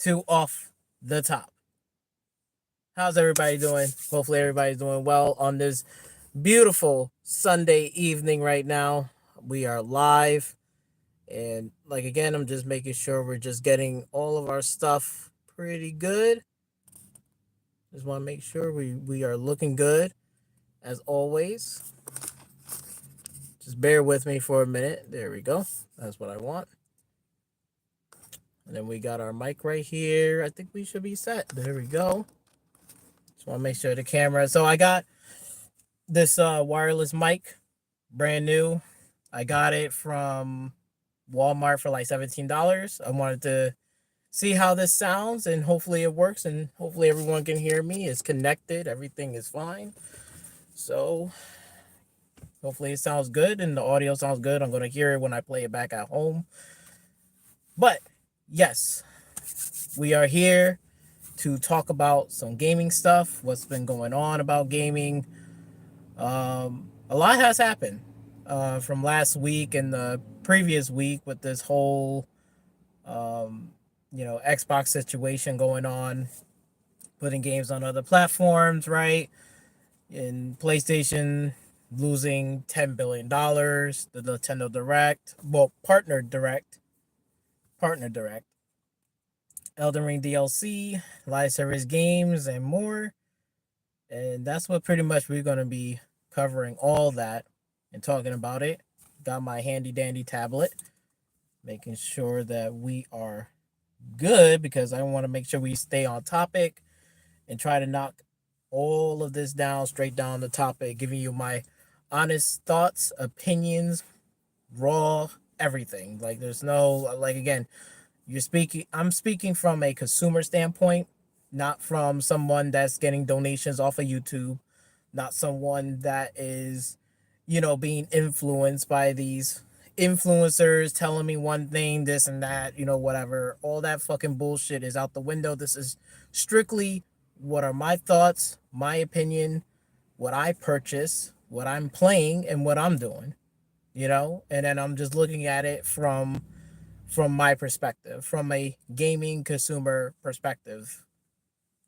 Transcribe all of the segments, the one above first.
to Off the Top. How's everybody doing? Hopefully, everybody's doing well on this beautiful Sunday evening right now. We are live, and like again, I'm just making sure we're just getting all of our stuff pretty good. Just want to make sure we are looking good as always. Just bear with me for a minute. There we go. That's what I want. And then we got our mic right here. I think we should be set. There we go. Just want to make sure the camera. So I got this wireless mic, brand new. I got it from Walmart for like $17. I wanted to see how this sounds, and hopefully it works, and hopefully everyone can hear me. It's connected. Everything is fine. So hopefully it sounds good and the audio sounds good. I'm going to hear it when I play it back at home. But yes, we are here to talk about some gaming stuff, what's been going on about gaming. A lot has happened from last week and the previous week with this whole, Xbox situation going on, putting games on other platforms, right? And PlayStation losing $10 billion, the Nintendo Direct, Partner Direct, Elden Ring DLC, live service games, and more. And that's what pretty much we're going to be covering, all that and talking about it. Got my handy dandy tablet, making sure that we are good because I want to make sure we stay on topic and try to knock all of this down, straight down the topic, giving you my honest thoughts, opinions, raw, everything. Like there's no, like again, I'm speaking from a consumer standpoint, not from someone that's getting donations off of YouTube, not someone that is, being influenced by these influencers telling me one thing, this and that, whatever. All that fucking bullshit is out the window. This is strictly what are my thoughts, my opinion, what I purchase, what I'm playing, and what I'm doing, and then I'm just looking at it from my perspective, from a gaming consumer perspective.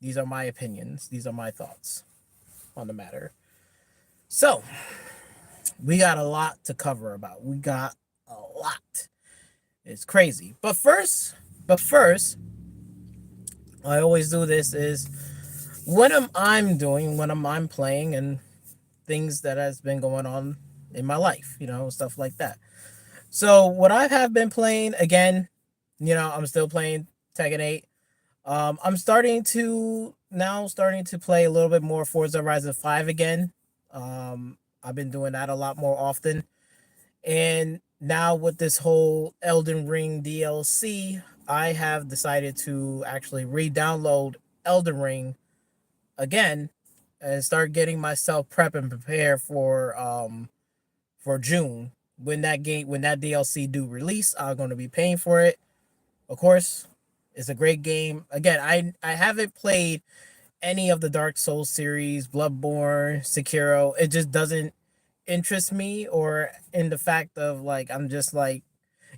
These are my opinions. These are my thoughts on the matter. So, we got a lot to cover about. We got a lot. It's crazy. But first, I always do this is what am I doing, what am I playing, and things that has been going on in my life, stuff like that. So what I have been playing, again, I'm still playing Tekken 8. I'm starting to play a little bit more Forza Horizon 5 again. I've been doing that a lot more often. And now with this whole Elden Ring DLC, I have decided to actually re-download Elden Ring again and start getting myself prep and prepare for June. When that DLC do release, I'm going to be paying for it. Of course, it's a great game. Again, I haven't played any of the Dark Souls series, Bloodborne, Sekiro. It just doesn't interest me, or in the fact of like I'm just like,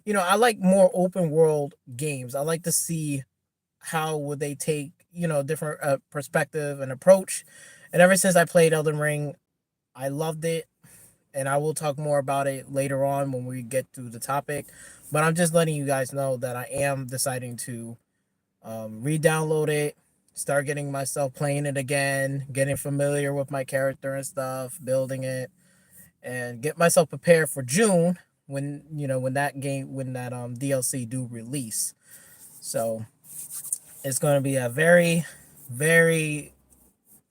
I like more open world games. I like to see how would they take, different perspective and approach. And ever since I played Elden Ring, I loved it. And I will talk more about it later on when we get to the topic. But I'm just letting you guys know that I am deciding to re-download it, start getting myself playing it again, getting familiar with my character and stuff, building it, and get myself prepared for June when that DLC do release. So it's going to be a very, very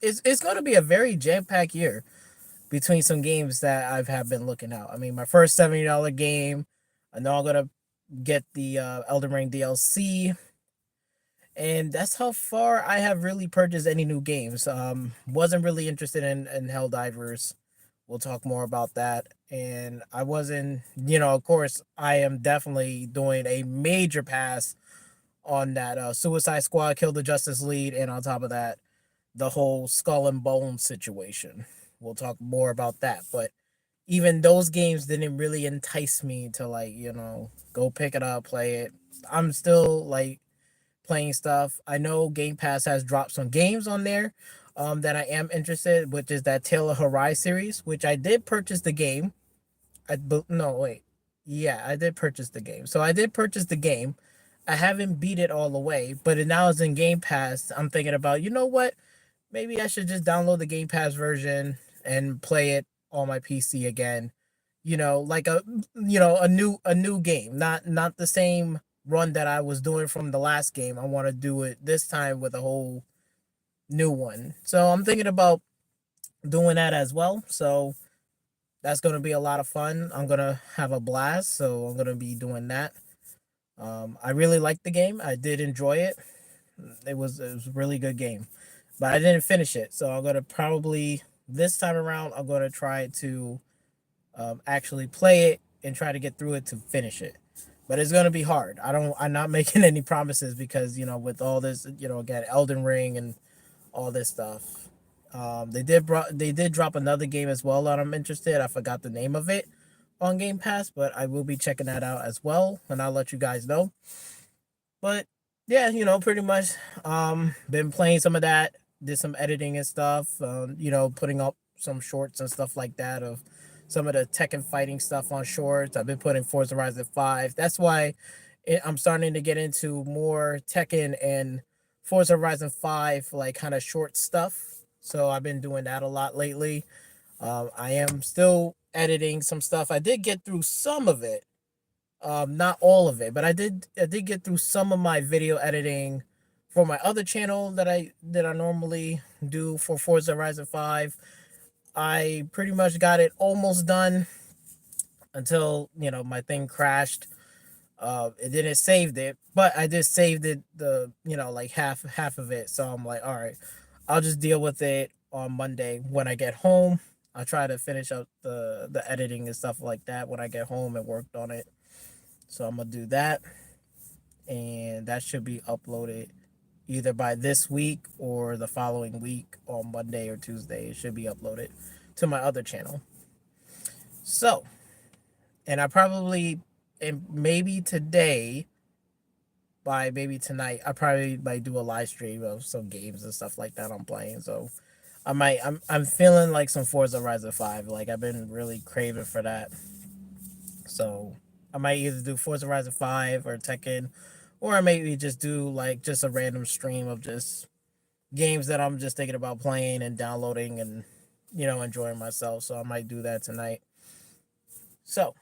it's going to be a very jam-packed year between some games that have been looking out. I mean, my first $70 game. I know I'm gonna get the Elden Ring DLC, and that's how far I have really purchased any new games. Wasn't really interested in Helldivers. We'll talk more about that. And I wasn't, of course, I am definitely doing a major pass on that Suicide Squad, Kill the Justice League, and on top of that, the whole Skull and Bones situation. We'll talk more about that. But even those games didn't really entice me to, like, go pick it up, play it. I'm still like playing stuff. I know Game Pass has dropped some games on there that I am interested, which is that Tale of Arise series, which I did purchase the game. No, wait. Yeah, I did purchase the game. So I did purchase the game. I haven't beat it all the way, but it now is in Game Pass. I'm thinking about, you know what? Maybe I should just download the Game Pass version and play it on my PC again. Like a new game, not the same run that I was doing from the last game. I want to do it this time with a whole new one. So I'm thinking about doing that as well. So that's going to be a lot of fun. I'm going to have a blast. So I'm going to be doing that. I really liked the game. I did enjoy it. It was a really good game, but I didn't finish it. So I'm going to probably this time around, I'm going to try to actually play it and try to get through it to finish it. But it's gonna be hard. I'm not making any promises because with all this, again, Elden Ring and all this stuff. They did drop another game as well that I'm interested. I forgot the name of it on Game Pass, but I will be checking that out as well, and I'll let you guys know. But yeah, pretty much been playing some of that, did some editing and stuff, putting up some shorts and stuff like that of some of the Tekken fighting stuff on shorts. I've been putting Forza Horizon 5. That's why I'm starting to get into more Tekken and Forza Horizon 5 like kind of short stuff. So I've been doing that a lot lately. I am still editing some stuff. I did get through some of it, not all of it, but I did get through some of my video editing for my other channel that I normally do for Forza Horizon 5. I pretty much got it almost done until my thing crashed. It didn't saved it, but I just saved it like half of it. So I'm like, all right, I'll just deal with it on Monday when I get home. I'll try to finish up the editing and stuff like that when I get home and worked on it. So I'm gonna do that, and that should be uploaded either by this week or the following week on Monday or Tuesday. It should be uploaded to my other channel. So, and I probably, and maybe today, by maybe tonight, I probably might do a live stream of some games and stuff like that I'm playing. So I'm feeling like some Forza Horizon 5. Like I've been really craving for that. So I might either do Forza Horizon 5 or Tekken, or I maybe just do like just a random stream of just games that I'm just thinking about playing and downloading and enjoying myself. So I might do that tonight. So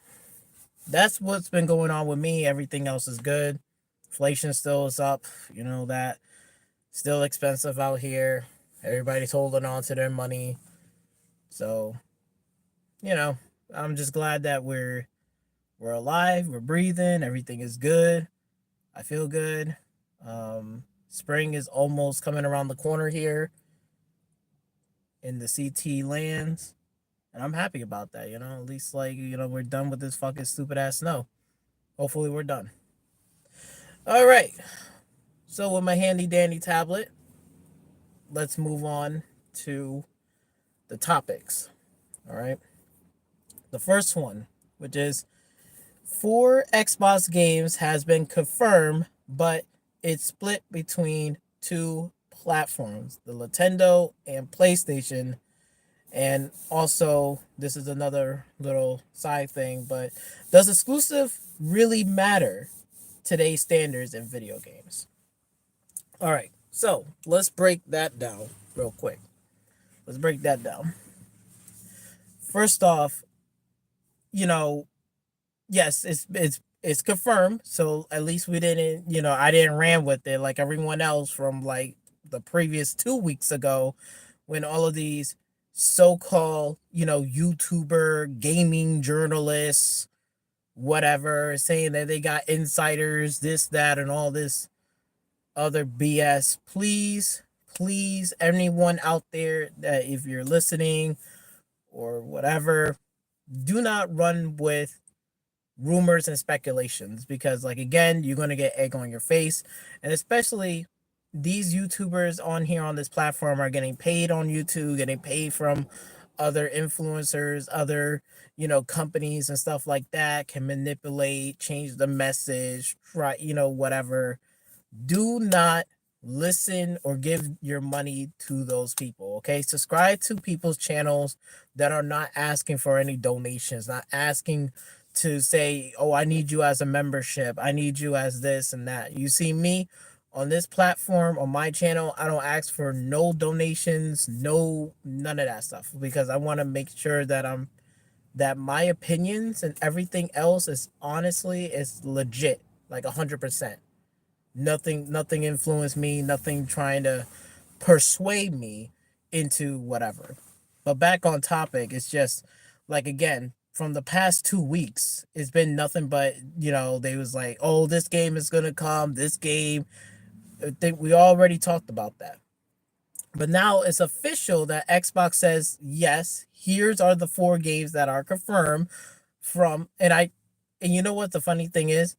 that's what's been going on with me. Everything else is good. Inflation still is up. That still expensive out here. Everybody's holding on to their money. So, you know, I'm just glad that we're alive, we're breathing, everything is good. I feel good. Spring is almost coming around the corner here in the CT lands. And I'm happy about that, At least like, we're done with this fucking stupid ass snow. Hopefully we're done. All right. So with my handy dandy tablet, let's move on to the topics. All right. The first one, which is 4 Xbox games has been confirmed, but it's split between two platforms, the Nintendo and PlayStation. And also, this is another little side thing, but does exclusive really matter today's standards in video games? All right, so let's break that down real quick. Let's break that down. First off, you know, yes, it's confirmed. So at least we didn't, I didn't ran with it like everyone else from like the previous 2 weeks ago, when all of these so-called, YouTuber gaming journalists, whatever, saying that they got insiders, this, that, and all this other BS. Please, anyone out there that if you're listening or whatever, do not run with rumors and speculations, because like again, you're going to get egg on your face. And especially these YouTubers on here on this platform are getting paid on YouTube, getting paid from other influencers, other companies and stuff like that, can manipulate, change the message, try whatever. Do not listen or give your money to those people. Okay, subscribe to people's channels that are not asking for any donations, not asking to say, oh, I need you as a membership, I need you as this and that. You see me on this platform, on my channel, I don't ask for no donations, no, none of that stuff, because I want to make sure that my opinions and everything else is honestly is legit, like 100%. Nothing influenced me, nothing trying to persuade me into whatever. But back on topic, it's just like, again, from the past 2 weeks, it's been nothing but, they was like, oh, this game is gonna come, this game. I think we already talked about that. But now it's official that Xbox says, yes, here's are the 4 games that are confirmed from, and you know what the funny thing is?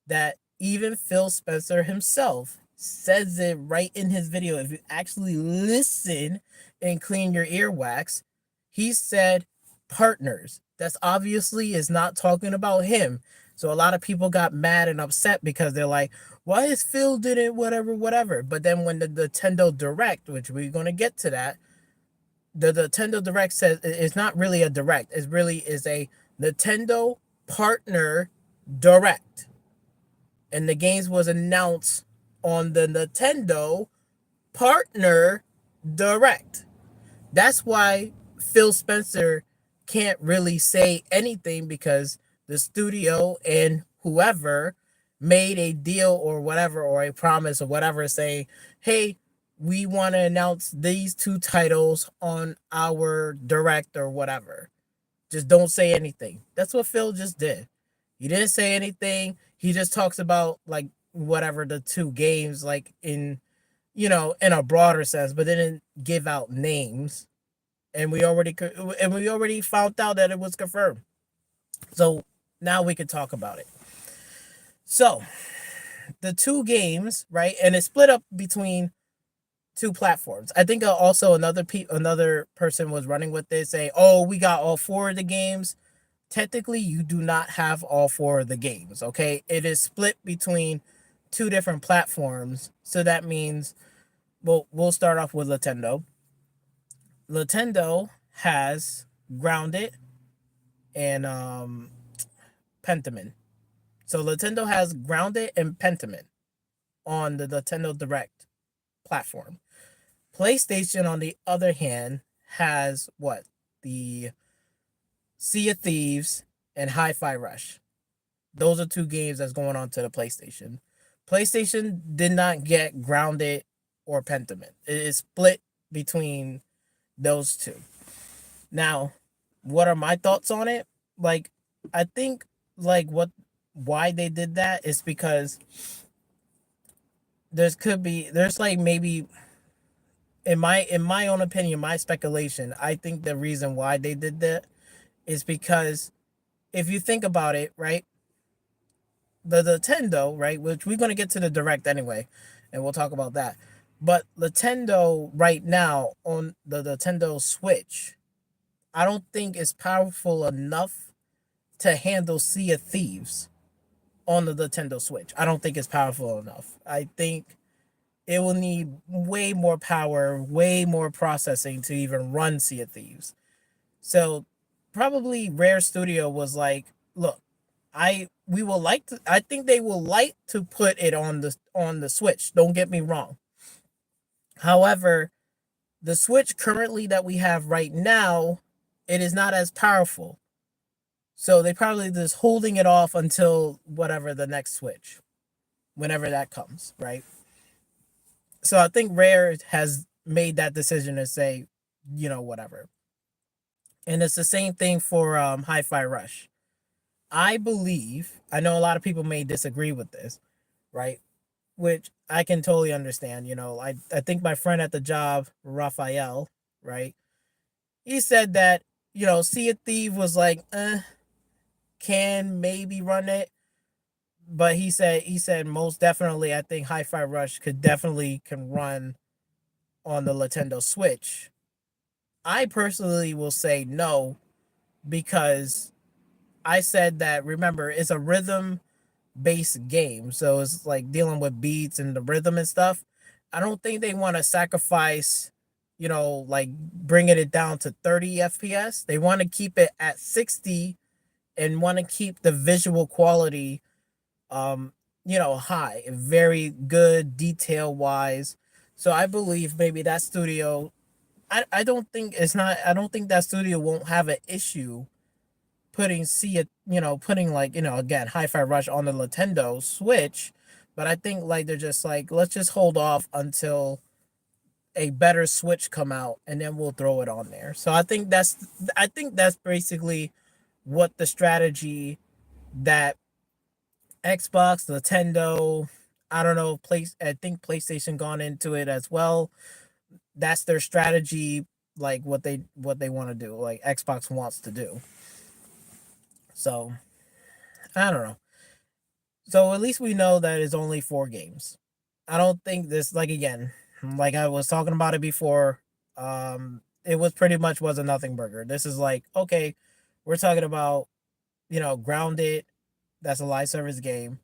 That even Phil Spencer himself says it right in his video. If you actually listen and clean your earwax, he said partners. That's obviously is not talking about him. So a lot of people got mad and upset because they're like, why is Phil did it, whatever, whatever. But then when the Nintendo Direct, which we're going to get to that, the Nintendo Direct says it's not really a direct. It really is a Nintendo partner direct. And the games was announced on the Nintendo Partner Direct. That's why Phil Spencer can't really say anything, because the studio and whoever made a deal or whatever, or a promise or whatever, saying, hey, we want to announce these 2 titles on our direct or whatever. Just don't say anything. That's what Phil just did. He didn't say anything. He just talks about, like, whatever the 2 games, like, in a broader sense, but didn't give out names. And we already found out that it was confirmed. So now we can talk about it. So the 2 games, right? And it's split up between 2 platforms. I think also another person was running with this, saying, "Oh, we got all 4 of the games." Technically, you do not have all 4 of the games. Okay, it is split between 2 different platforms. So that means, well, we'll start off with Nintendo. Nintendo has Grounded and Pentiment. So Nintendo has Grounded and Pentiment on the Nintendo Direct platform. PlayStation, on the other hand, has what? The Sea of Thieves and Hi-Fi Rush. Those are 2 games that's going on to the PlayStation. PlayStation did not get Grounded or Pentiment. It is split between those 2. Now, what are my thoughts on it? Like, I think, like, why they did that is because there's like, maybe, in my own opinion, my speculation, I think the reason why they did that is because, if you think about it, right, the Nintendo, right, which we're gonna get to the Direct anyway, and we'll talk about that. But Nintendo right now on the Nintendo Switch, I don't think is powerful enough to handle Sea of Thieves on the Nintendo Switch. I don't think it's powerful enough. I think it will need way more power, way more processing to even run Sea of Thieves. So probably Rare Studio was like, look, I think they will like to put it on the Switch. Don't get me wrong. However, the Switch currently that we have right now, it is not as powerful. So they probably just holding it off until whatever the next Switch, whenever that comes, right? So I think Rare has made that decision to say, whatever. And it's the same thing for Hi-Fi Rush. I believe, I know a lot of people may disagree with this, right? Which I can totally understand. I think my friend at the job, Raphael, right? He said that, Sea of Thieves was like, can maybe run it. But he said most definitely, I think Hi-Fi Rush can run on the Nintendo Switch. I personally will say no, because I said that, remember, it's a rhythm base game. So it's like dealing with beats and the rhythm and stuff. I don't think they want to sacrifice, like bringing it down to 30 FPS. They want to keep it at 60 and want to keep the visual quality high, very good detail wise. So I believe maybe that studio I don't think that studio won't have an issue putting see it, putting like, again, Hi-Fi Rush on the Nintendo Switch, but I think like they're just like, let's just hold off until a better Switch come out and then we'll throw it on there. So I think that's basically what the strategy that Xbox, Nintendo, I don't know, I think PlayStation gone into it as well. That's their strategy, like what they want to do, like Xbox wants to do. So I don't know. So at least we know that it's only 4 games. I don't think this, like, again, like I was talking about it before. It was pretty much was a nothing burger. This is like, okay, we're talking about, Grounded, that's a live service game,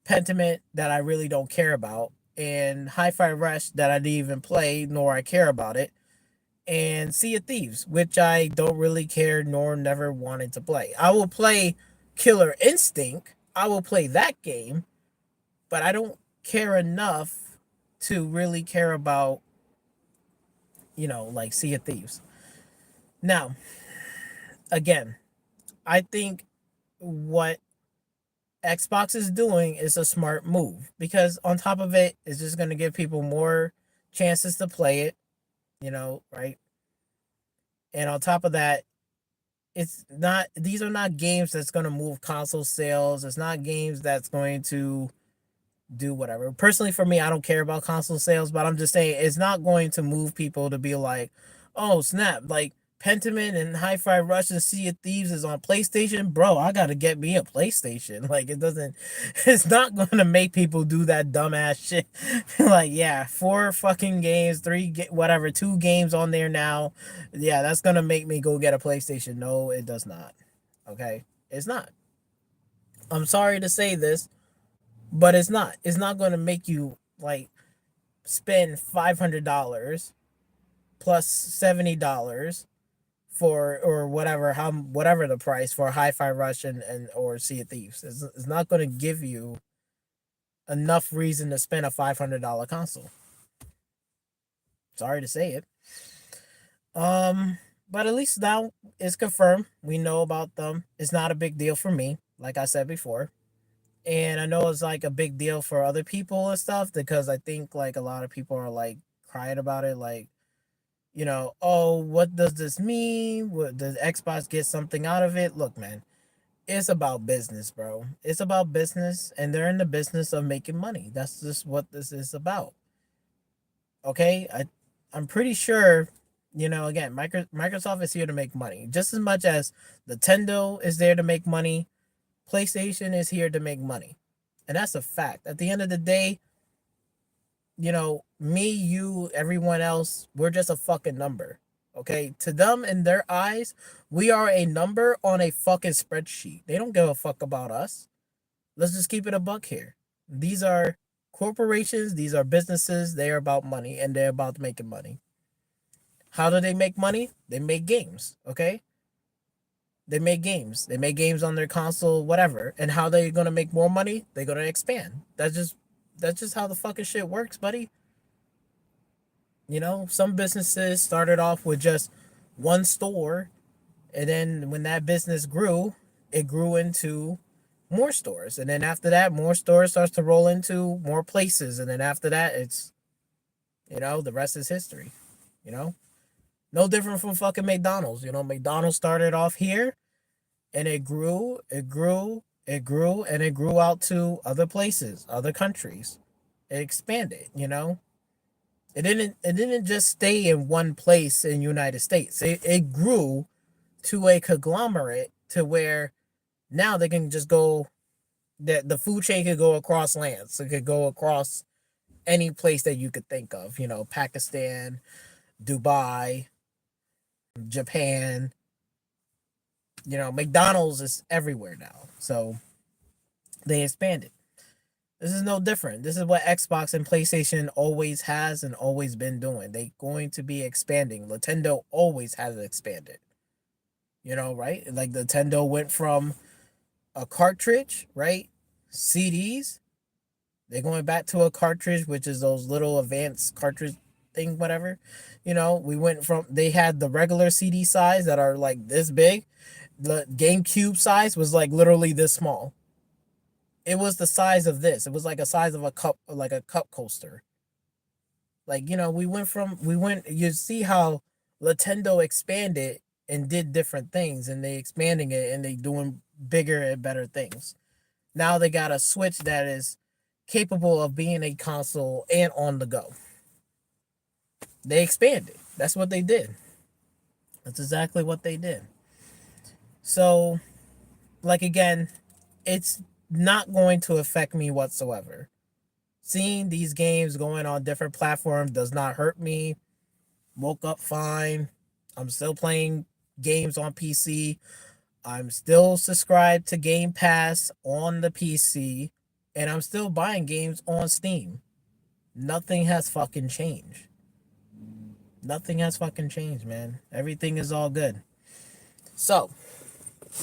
Pentiment that I really don't care about, and Hi-Fi Rush that I didn't even play nor I care about it, and Sea of Thieves, which I don't really care nor never wanted to play. I will play Killer Instinct. I will play that game, but I don't care enough to really care about, like Sea of Thieves. Now, again, I think what Xbox is doing is a smart move because on top of it, it's just going to give people more chances to play it, right? And on top of that, these are not games that's going to move console sales. It's not games that's going to do whatever. Personally, for me, I don't care about console sales, but I'm just saying it's not going to move people to be like, oh snap, like Pentiment and Hi-Fi Rush and Sea of Thieves is on PlayStation, bro. I gotta get me a PlayStation. Like it doesn't, it's not going to make people do that dumbass shit. Like yeah, 4 fucking games, whatever, 2 games on there now. Yeah, that's gonna make me go get a PlayStation. No, it does not. Okay, it's not. I'm sorry to say this, but it's not. It's not going to make you like spend $500 plus $70 for or whatever the price for Hi-Fi Rush and or Sea of Thieves. It's not going to give you enough reason to spend a $500 console. Sorry to say it. But at least now it's confirmed. We know about them. It's not a big deal for me, like I said before. And I know it's like a big deal for other people and stuff because I think like a lot of people are like crying about it, like, oh, what does this mean? What does Xbox get something out of it? Look, man, it's about business, bro. It's about business, and they're in the business of making money. That's just what this is about. Okay, I'm pretty sure, again, Microsoft is here to make money just as much as Nintendo is there to make money. PlayStation is here to make money. And that's a fact. At the end of the day, me, you, everyone else, we're just a fucking number. Okay? To them, in their eyes, we are a number on a fucking spreadsheet. They don't give a fuck about us. Let's just keep it a buck here. These are corporations, these are businesses, they are about money and they're about making money. How do they make money? They make games, okay? They make games. They make games on their console, whatever. And how they gonna make more money? They're gonna expand. That's just how the fucking shit works, buddy. Some businesses started off with just one store, and then when that business grew, it grew into more stores. And then after that, more stores starts to roll into more places. And then after that, it's the rest is history. You know? No different from fucking McDonald's. McDonald's started off here and it grew, and it grew out to other places, other countries. It expanded. It didn't just stay in one place in United States. It grew to a conglomerate to where now they can just go that the food chain could go across lands. It could go across any place that you could think of, Pakistan, Dubai, Japan. McDonald's is everywhere now. So they expanded. This is no different. This is what Xbox and PlayStation always has and always been doing. They going to be expanding. Nintendo always has expanded. You know, right? Like Nintendo went from a cartridge, right? CDs. They're going back to a cartridge, which is those little advanced cartridge thing, whatever. You know, we went from they had the regular CD size that are like this big. The GameCube size was like literally this small. It was the size of this. It was like a size of a cup, like a cup coaster. Like, you know, we went, you see how Nintendo expanded and did different things, and they expanding it and they doing bigger and better things. Now they got a Switch that is capable of being a console and on the go. They expanded. That's what they did. That's exactly what they did. So, like again, it's not going to affect me whatsoever. Seeing these games going on different platforms does not hurt me. Woke up fine. I'm still playing games on PC. I'm still subscribed to Game Pass on the PC. And I'm still buying games on Steam. Nothing has fucking changed. Nothing has fucking changed, man. Everything is all good. So,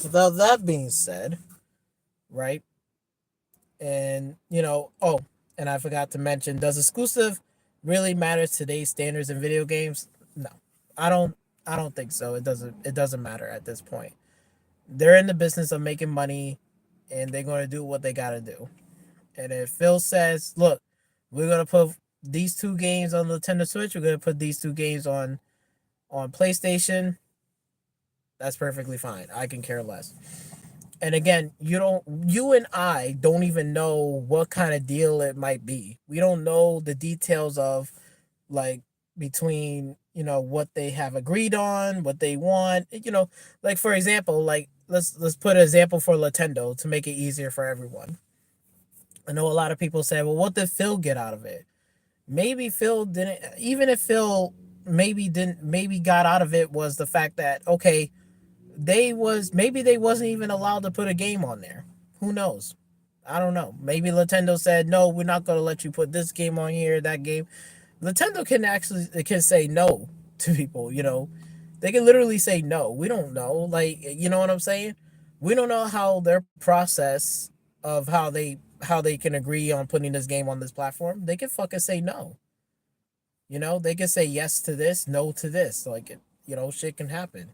without that being said, right? And, you know, oh, and I forgot to mention, does exclusive really matter to today's standards in video games? No. I don't I don't think so. It doesn't matter at this point. They're in the business of making money and they're going to do what they got to do. And if Phil says, "Look, we're going to put these two games on the Nintendo Switch, we're going to put these two games on PlayStation," that's perfectly fine. I can care less. And again, you and I don't even know what kind of deal it might be. We don't know the details of, like, between, you know, what they have agreed on, what they want, you know, like for example, like let's put an example for Nintendo to make it easier for everyone. I know a lot of people say, well, what did Phil get out of it? Maybe Phil didn't, even if Phil maybe got out of it was the fact that, okay, maybe they wasn't even allowed to put a game on there. Who knows? I don't know. Maybe Nintendo said, no, we're not going to let you put this game on here, that game. Nintendo can say no to people, you know. They can literally say no. We don't know. Like, you know what I'm saying? We don't know how their process of how they can agree on putting this game on this platform. They can fucking say no. You know, they can say yes to this, no to this. Like, you know, shit can happen,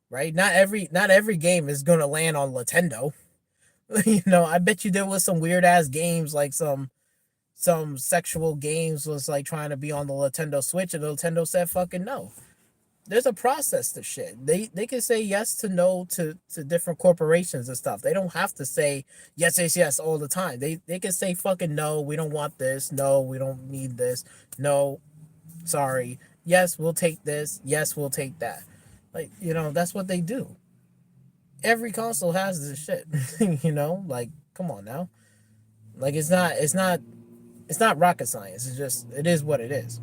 right? Not every game is gonna land on Nintendo. You know, I bet you there was some weird ass games, like some sexual games was like trying to be on the Nintendo Switch, and Nintendo said fucking no. There's a process to shit. They can say yes to no to different corporations and stuff. They don't have to say yes, yes, yes all the time. They can say fucking no, we don't want this. No, we don't need this. No, sorry. Yes, we'll take this. Yes, we'll take that. Like, you know, that's what they do. Every console has this shit. You know, like, come on now. Like, it's not rocket science. It's just, it is what it is.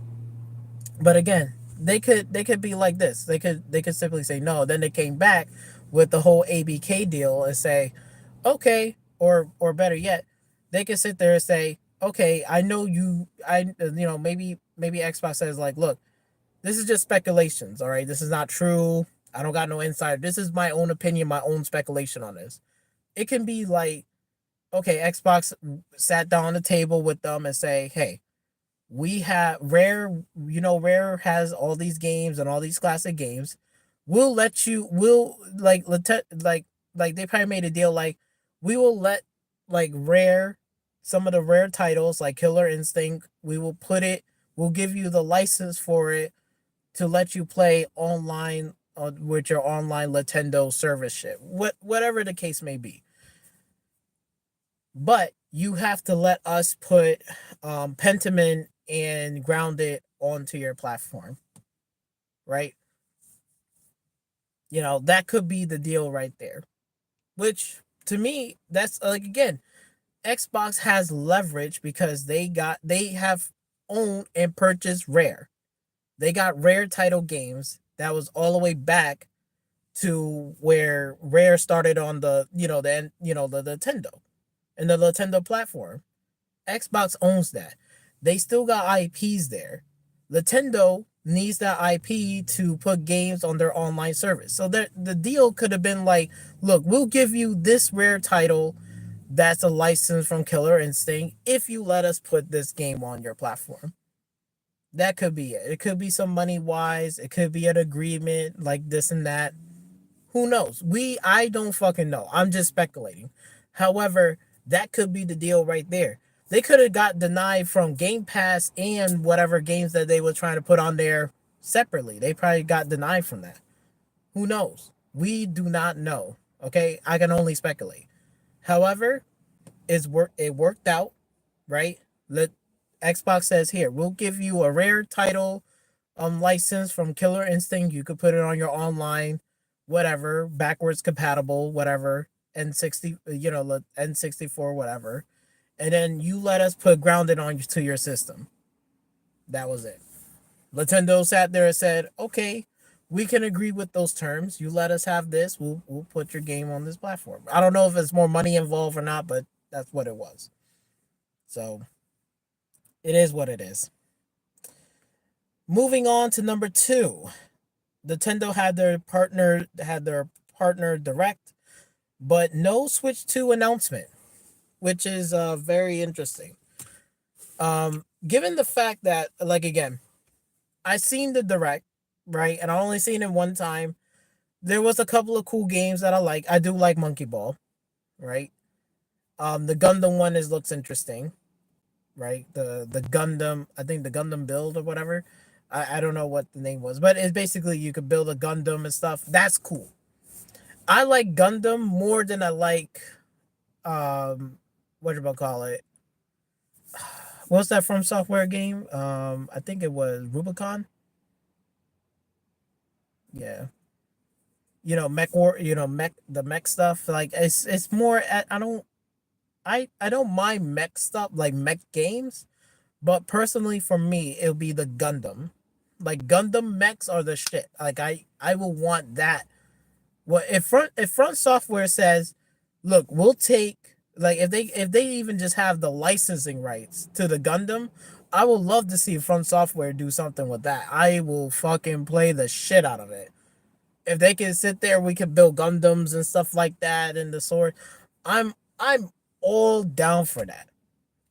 But again, they could be like this. They could simply say no. Then they came back with the whole ABK deal and say, okay, or better yet, they could sit there and say, okay, I know maybe Xbox says, like, look, this is just speculations, all right? This is not true. I don't got no insider. This is my own opinion, my own speculation on this. It can be like, okay, Xbox sat down on the table with them and say, hey, we have Rare has all these games and all these classic games. We'll like they probably made a deal like we will let like Rare some of the Rare titles like Killer Instinct, we'll give you the license for it to let you play online with your online Nintendo service shit. Whatever the case may be. But you have to let us put Pentiment and Grounded onto your platform, right? You know, that could be the deal right there. Which to me, that's like again, Xbox has leverage because they have owned and purchased Rare. They got Rare title games that was all the way back to where Rare started on the the Nintendo and the Nintendo platform. Xbox owns that. They still got IPs there. Nintendo needs that IP to put games on their online service. So the deal could have been like, look, we'll give you this rare title that's a license from Killer Instinct if you let us put this game on your platform. That could be it. It could be some money wise. It could be an agreement like this and that. Who knows? I don't fucking know. I'm just speculating. However, that could be the deal right there. They could have got denied from Game Pass and whatever games that they were trying to put on there separately. They probably got denied from that. Who knows? We do not know. Okay, I can only speculate. However, it worked out, right? Let Xbox says here, we'll give you a rare title license from Killer Instinct. You could put it on your online, whatever, backwards compatible, whatever, N60, N64, whatever. And then you let us put grounded on to your system. That was it. Nintendo sat there and said, okay, we can agree with those terms. You let us have this, we'll put your game on this platform. I don't know if it's more money involved or not, but that's what it was. So it is what it is. Moving on to number 2. Nintendo had their partner direct, but no Switch 2 announcement, which is very interesting. Given the fact that, like, again, I seen the direct, right, and I only seen it one time. There was a couple of cool games that I like. I do like Monkey Ball, right? The Gundam one looks interesting, right? The Gundam, I think the Gundam build or whatever. I don't know what the name was, but it's basically you could build a Gundam and stuff. That's cool. I like Gundam more than I like what you call it? What's that From Software game? I think it was Rubicon. Yeah. Mech war, the mech stuff. Like it's more I don't mind mech stuff, like mech games, but personally for me it'll be the Gundam. Like Gundam mechs are the shit. Like I will want that. Well, if front software says, look, we'll take, like, if they even just have the licensing rights to the Gundam, I would love to see front software do something with that. I will fucking play the shit out of it. If they can sit there, we can build Gundams and stuff like that and the sword. I'm all down for that.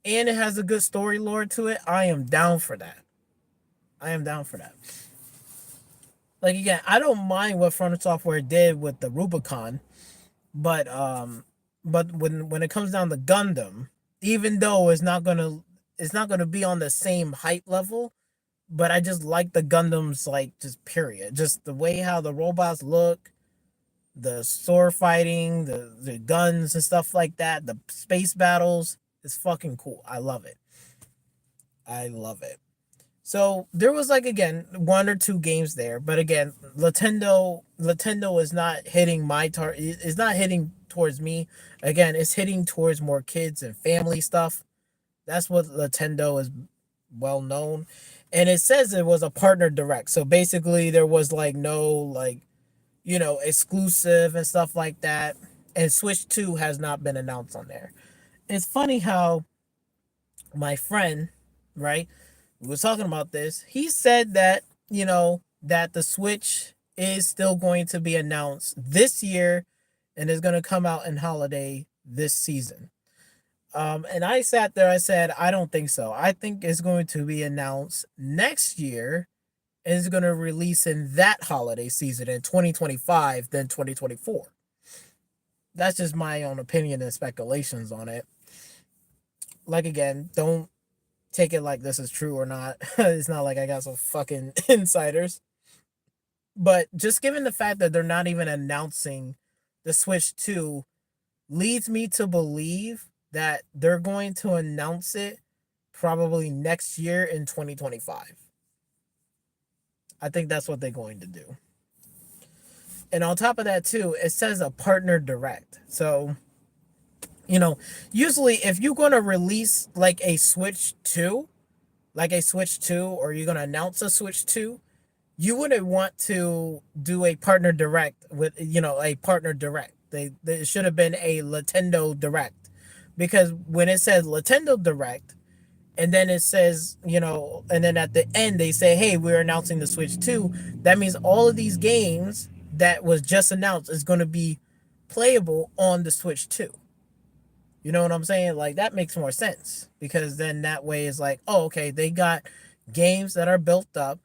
And it has a good story lore to it. I am down for that. I am down for that. Like, again, I don't mind what Front Software did with the Rubicon, but when it comes down to Gundam, even though it's not gonna be on the same hype level, but I just like the Gundams, like, just period. Just the way how the robots look, the sword fighting, the guns and stuff like that, the space battles, is fucking cool. I love it. I love it. So there was, like, again, one or two games there, but again, Nintendo is not hitting my target. It's not hitting towards me. Again, it's hitting towards more kids and family stuff. That's what Nintendo is well known. And it says it was a partner direct. So basically there was, like, no, like, exclusive and stuff like that. And Switch 2 has not been announced on there. It's funny how my friend, right, we were talking about this. He said that, that the Switch is still going to be announced this year and is going to come out in holiday this season. And I sat there, I said, I don't think so. I think it's going to be announced next year and it's going to release in that holiday season in 2025, then 2024. That's just my own opinion and speculations on it. Like, again, don't take it like this is true or not. It's not like I got some fucking insiders. But just given the fact that they're not even announcing the Switch 2 leads me to believe that they're going to announce it probably next year in 2025. I think that's what they're going to do. And on top of that too, it says a partner direct. So, usually if you're going to release like a Switch 2, or you're going to announce a Switch 2, you wouldn't want to do a partner direct with, a partner direct. They should have been a Nintendo direct, because when it says Nintendo Direct, and then it says, and then at the end they say, hey, we're announcing the Switch 2, that means all of these games that was just announced is going to be playable on the Switch 2. You know what I'm saying? Like, that makes more sense, because then that way is like, oh, okay, they got games that are built up.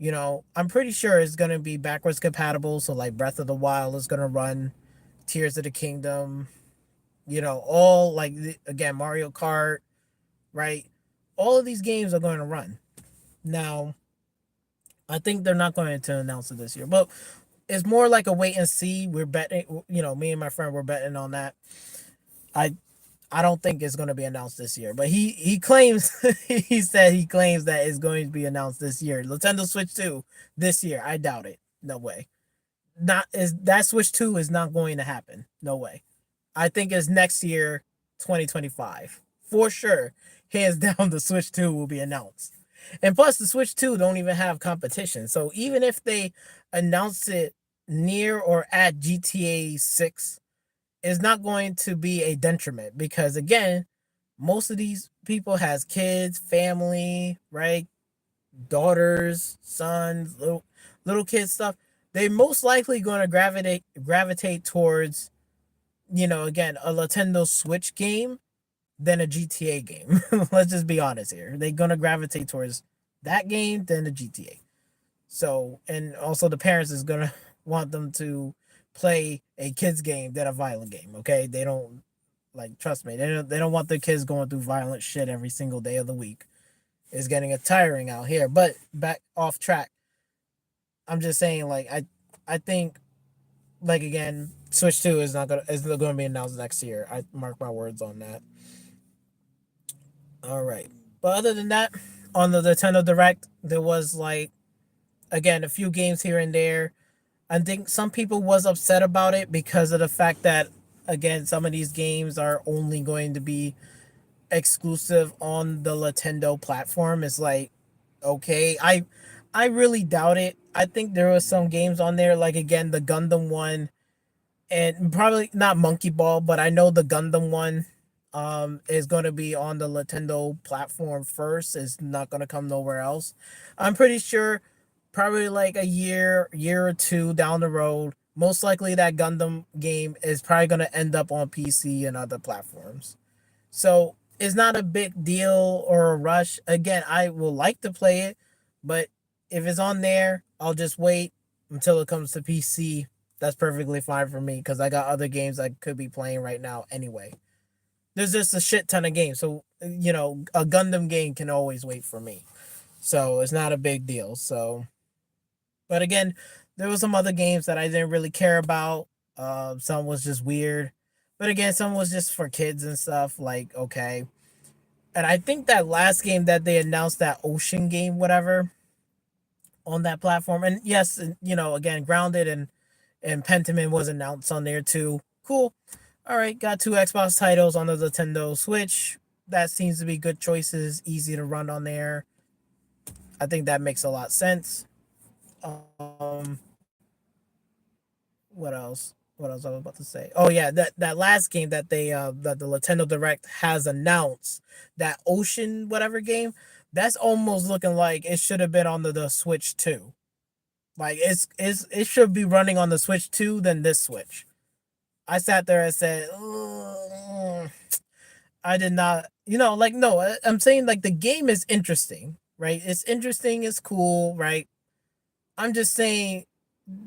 I'm pretty sure it's going to be backwards compatible. So, like, Breath of the Wild is going to run, Tears of the Kingdom, all like, again, Mario Kart, right? All of these games are going to run. Now, I think they're not going to announce it this year, but it's more like a wait and see. We're betting, me and my friend were betting on that. I I don't think it's going to be announced this year, but he claims he claims that it's going to be announced this year. Nintendo Switch 2 this year. I doubt it. No way. Not is that Switch 2 is not going to happen. No way. I think it's next year, 2025. For sure. Hands down, the Switch 2 will be announced. And plus, the Switch 2 don't even have competition. So even if they announce it near or at GTA 6, it's not going to be a detriment, because again, most of these people has kids, family, right? Daughters, sons, little kids stuff. They most likely going to gravitate towards, again, a Nintendo Switch game than a GTA game. Let's just be honest here. They're going to gravitate towards that game than the GTA. So, and also the parents is going to want them to play a kids game than a violent game, okay? They don't, like, trust me, they don't want their kids going through violent shit every single day of the week. It's getting tiring out here. But back off track. I'm just saying, like, I think, like, again, Switch 2 is gonna be announced next year. I mark my words on that. All right. But other than that, on the Nintendo Direct, there was, like, again, a few games here and there. I think some people was upset about it because of the fact that, again, some of these games are only going to be exclusive on the Nintendo platform. It's like, okay, I really doubt it. I think there was some games on there, like, again, the Gundam one, and probably not Monkey Ball, but I know the Gundam one is going to be on the Nintendo platform first. It's not going to come nowhere else. I'm pretty sure probably like a year or two down the road, most likely that Gundam game is probably going to end up on PC and other platforms. So it's not a big deal or a rush. Again, I will like to play it, but if it's on there, I'll just wait until it comes to PC. That's perfectly fine for me, because I got other games I could be playing right now anyway. There's just a shit ton of games. So, a Gundam game can always wait for me. So it's not a big deal. So, but again, there was some other games that I didn't really care about. Some was just weird. But again, some was just for kids and stuff. Like, okay. And I think that last game that they announced, that ocean game, whatever, on that platform. And yes, again, Grounded and Pentiment was announced on there too. Cool. All right, got two Xbox titles on the Nintendo Switch. That seems to be good choices, easy to run on there. I think that makes a lot of sense. Um, what else? What else I was about to say? Oh yeah, that last game that that the Nintendo Direct has announced, that Ocean whatever game, that's almost looking like it should have been on the Switch 2. Like, it should be running on the Switch 2 than this Switch. I sat there and said, I did not, like, no, I'm saying, like, the game is interesting, right? It's interesting, it's cool, right? I'm just saying,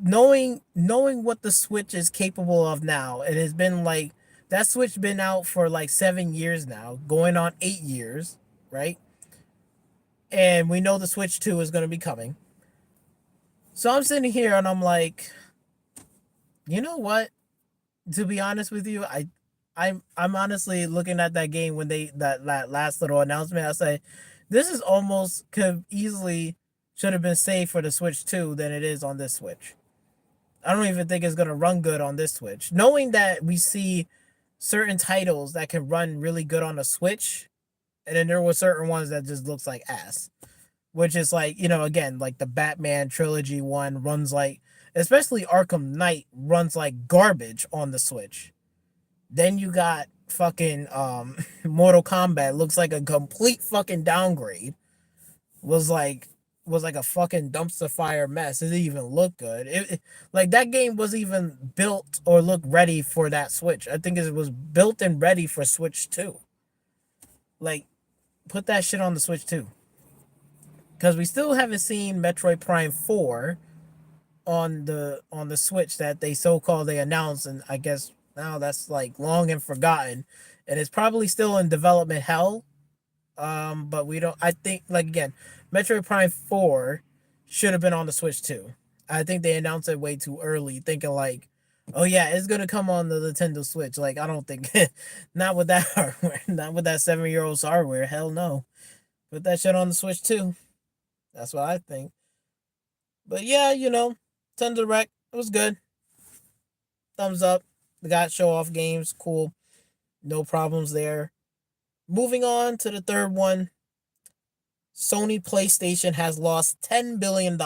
knowing what the Switch is capable of now, it has been like, that Switch been out for like 7 years now, going on 8 years, right? And we know the Switch 2 is going to be coming. So I'm sitting here and I'm like, you know what? To be honest with you, I'm honestly looking at that game when that last little announcement. I say, this is almost could easily should have been saved for the Switch 2 than it is on this Switch. I don't even think it's gonna run good on this Switch. Knowing that we see certain titles that can run really good on a Switch, and then there were certain ones that just looks like ass. Which is like, again, like the Batman trilogy one runs like, especially Arkham Knight runs like garbage on the Switch. Then you got fucking Mortal Kombat looks like a complete fucking downgrade. Was like was like a fucking dumpster fire mess. It didn't even look good. Like that game wasn't even built or look ready for that Switch. I think it was built and ready for Switch 2. Like put that shit on the Switch 2. Cuz we still haven't seen Metroid Prime 4 on the Switch that they so-called they announced, and I guess now that's like long and forgotten, and it's probably still in development hell. But we don't. I think like again, Metroid Prime 4 should have been on the Switch too. I think they announced it way too early, thinking like, oh yeah, it's gonna come on the Nintendo Switch. Like I don't think, not with that hardware, not with that 7 year old hardware. Hell no, put that shit on the Switch too. That's what I think. But yeah, Nintendo Direct, it was good. Thumbs up. They got show off games, cool. No problems there. Moving on to the third one. Sony PlayStation has lost $10 billion.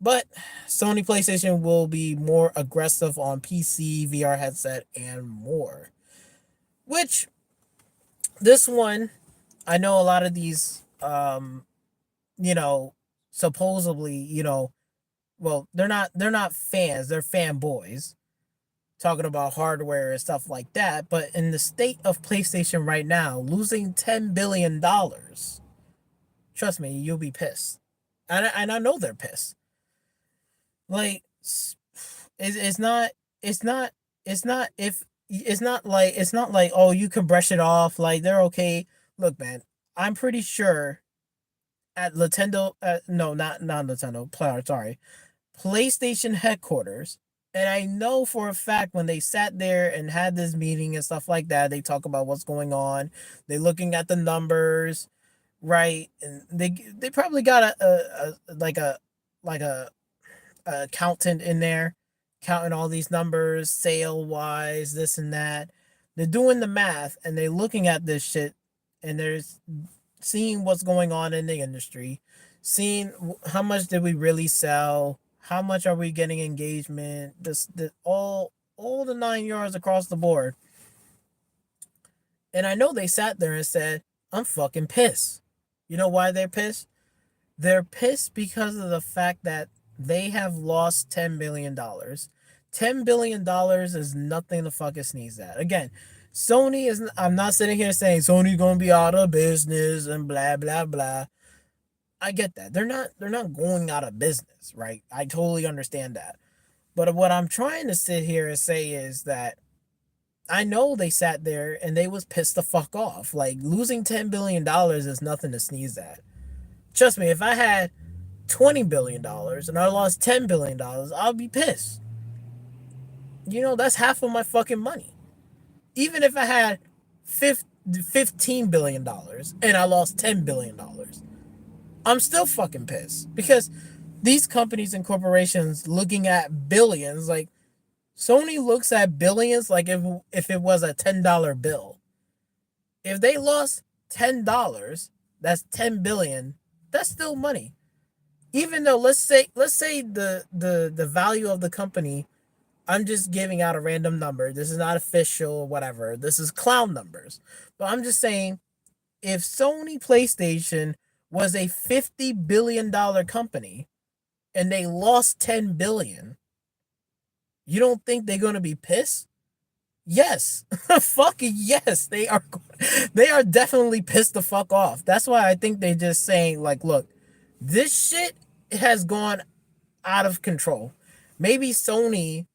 But Sony PlayStation will be more aggressive on PC, VR headset, and more. Which, this one, I know a lot of these, you know, supposedly, well, they're not fans, they're fanboys talking about hardware and stuff like that. But in the state of PlayStation right now, losing $10 billion, trust me, you'll be pissed. And I know they're pissed. Like, it's not, it's not, it's not, if, it's not like, oh, you can brush it off. Like, they're okay. Look, man, I'm pretty sure at Nintendo, no, not Nintendo, sorry, PlayStation headquarters. And I know for a fact when they sat there and had this meeting and stuff like that, they talk about what's going on. They're looking at the numbers, right? And they probably got a accountant in there counting all these numbers, sale wise, this and that. They're doing the math and they're looking at this shit and they're seeing what's going on in the industry, seeing how much did we really sell, how much are we getting engagement, this all the 9 yards across the board. And I know they sat there and said, I'm fucking pissed. You know why they're pissed? They're pissed because of the fact that they have lost $10 billion. $10 billion is nothing to fucking sneeze at. Again, Sony is. I'm not sitting here saying Sony's gonna be out of business and blah blah blah. I get that. They're not going out of business, right? I totally understand that. But what I'm trying to sit here and say is that I know they sat there and they was pissed the fuck off. Like losing $10 billion is nothing to sneeze at. Trust me, if I had $20 billion and I lost $10 billion, I'll be pissed. That's half of my fucking money. Even if I had $15 billion and I lost $10 billion, I'm still fucking pissed because these companies and corporations looking at billions, like Sony looks at billions like if it was a $10 bill. If they lost $10, that's 10 billion. That's still money. Even though let's say the value of the company, I'm just giving out a random number. This is not official or whatever. This is clown numbers. But I'm just saying, if Sony PlayStation was a $50 billion company and they lost 10 billion, you don't think they're gonna be pissed? Yes. Fucking yes. They are definitely pissed the fuck off. That's why I think they're just saying, like, look, this shit has gone out of control. Maybe Sony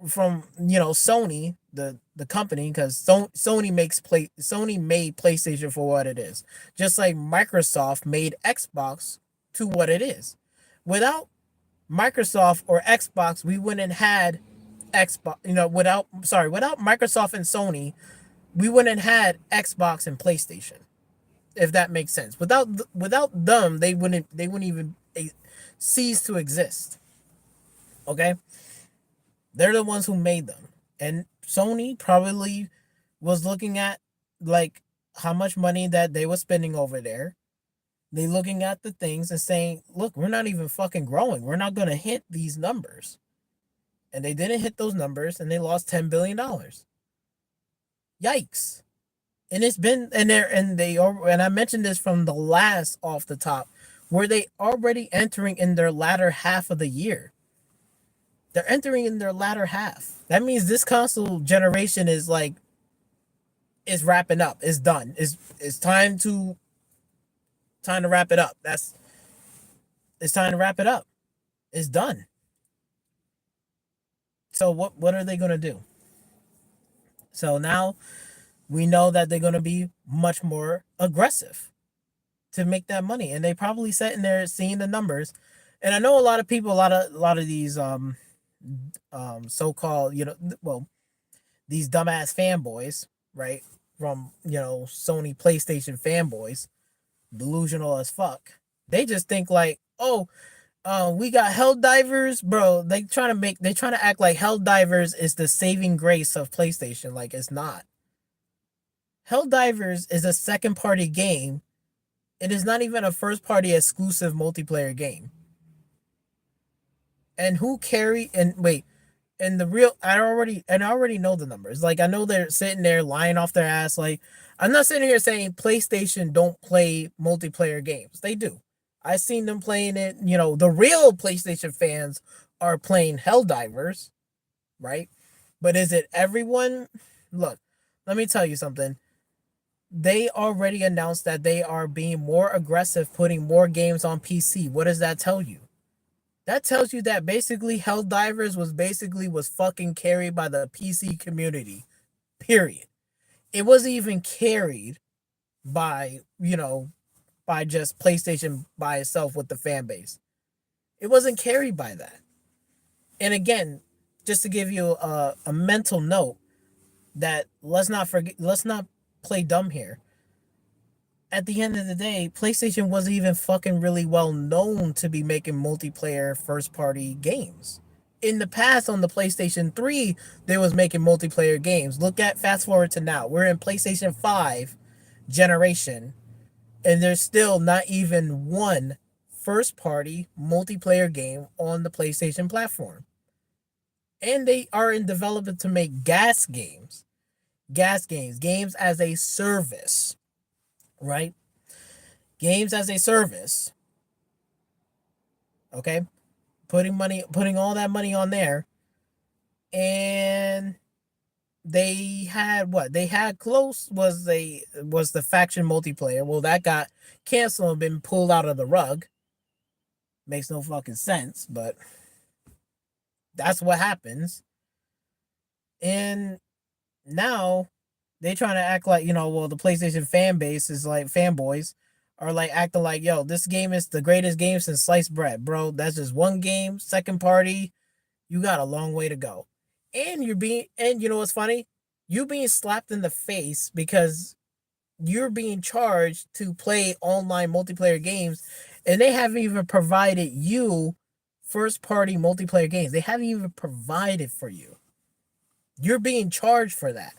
Sony, the company, because Sony made PlayStation for what it is, just like Microsoft made Xbox to what it is. Without Microsoft or Xbox, we wouldn't had Xbox. Without Microsoft and Sony, we wouldn't had Xbox and PlayStation. If that makes sense. Without them, they wouldn't even cease to exist. Okay. They're the ones who made them. And Sony probably was looking at like how much money that they were spending over there. They looking at the things and saying, look, we're not even fucking growing. We're not going to hit these numbers. And they didn't hit those numbers and they lost $10 billion. Yikes. And it's been and there and they are and I mentioned this from the last off the top, where they already entering in their latter half of the year. They're entering in their latter half. That means this console generation is like is wrapping up. It's done. It's time to wrap it up. It's time to wrap it up. It's done. So what are they gonna do? So now we know that they're gonna be much more aggressive to make that money, and they probably sitting there seeing the numbers. And I know a lot of people, a lot of these so-called, well, these dumbass fanboys, right, from Sony PlayStation fanboys, delusional as fuck. They just think like, oh, we got Helldivers, bro. They trying to act like Helldivers is the saving grace of PlayStation. Like it's not. Helldivers is a second party game. It is not even a first party exclusive multiplayer game. And who carry and wait, and the real I already know the numbers. Like I know they're sitting there lying off their ass. Like I'm not sitting here saying PlayStation don't play multiplayer games. They do. I've seen them playing it. The real PlayStation fans are playing Helldivers, right? But is it everyone? Look, let me tell you something. They already announced that they are being more aggressive, putting more games on PC. What does that tell you? That tells you that basically Helldivers was fucking carried by the PC community. Period. It wasn't even carried by, by just PlayStation by itself with the fan base. It wasn't carried by that. And again, just to give you a mental note that let's not play dumb here. At the end of the day, PlayStation wasn't even fucking really well known to be making multiplayer first party games. In the past on the PlayStation 3, they was making multiplayer games. Look at fast forward to now. We're in PlayStation 5 generation and there's still not even one first party multiplayer game on the PlayStation platform. And they are in development to make games as a service, right? Games as a service. Okay? Putting all that money on there. And they had what? They had close was the faction multiplayer. Well, that got canceled and been pulled out of the rug. Makes no fucking sense, but that's what happens. And now they trying to act like, well, the PlayStation fan base is like fanboys are like acting like, yo, this game is the greatest game since sliced bread, bro. That's just one game, second party. You got a long way to go. And you know what's funny? You being slapped in the face because you're being charged to play online multiplayer games, and they haven't even provided you first party multiplayer games. They haven't even provided for you. You're being charged for that.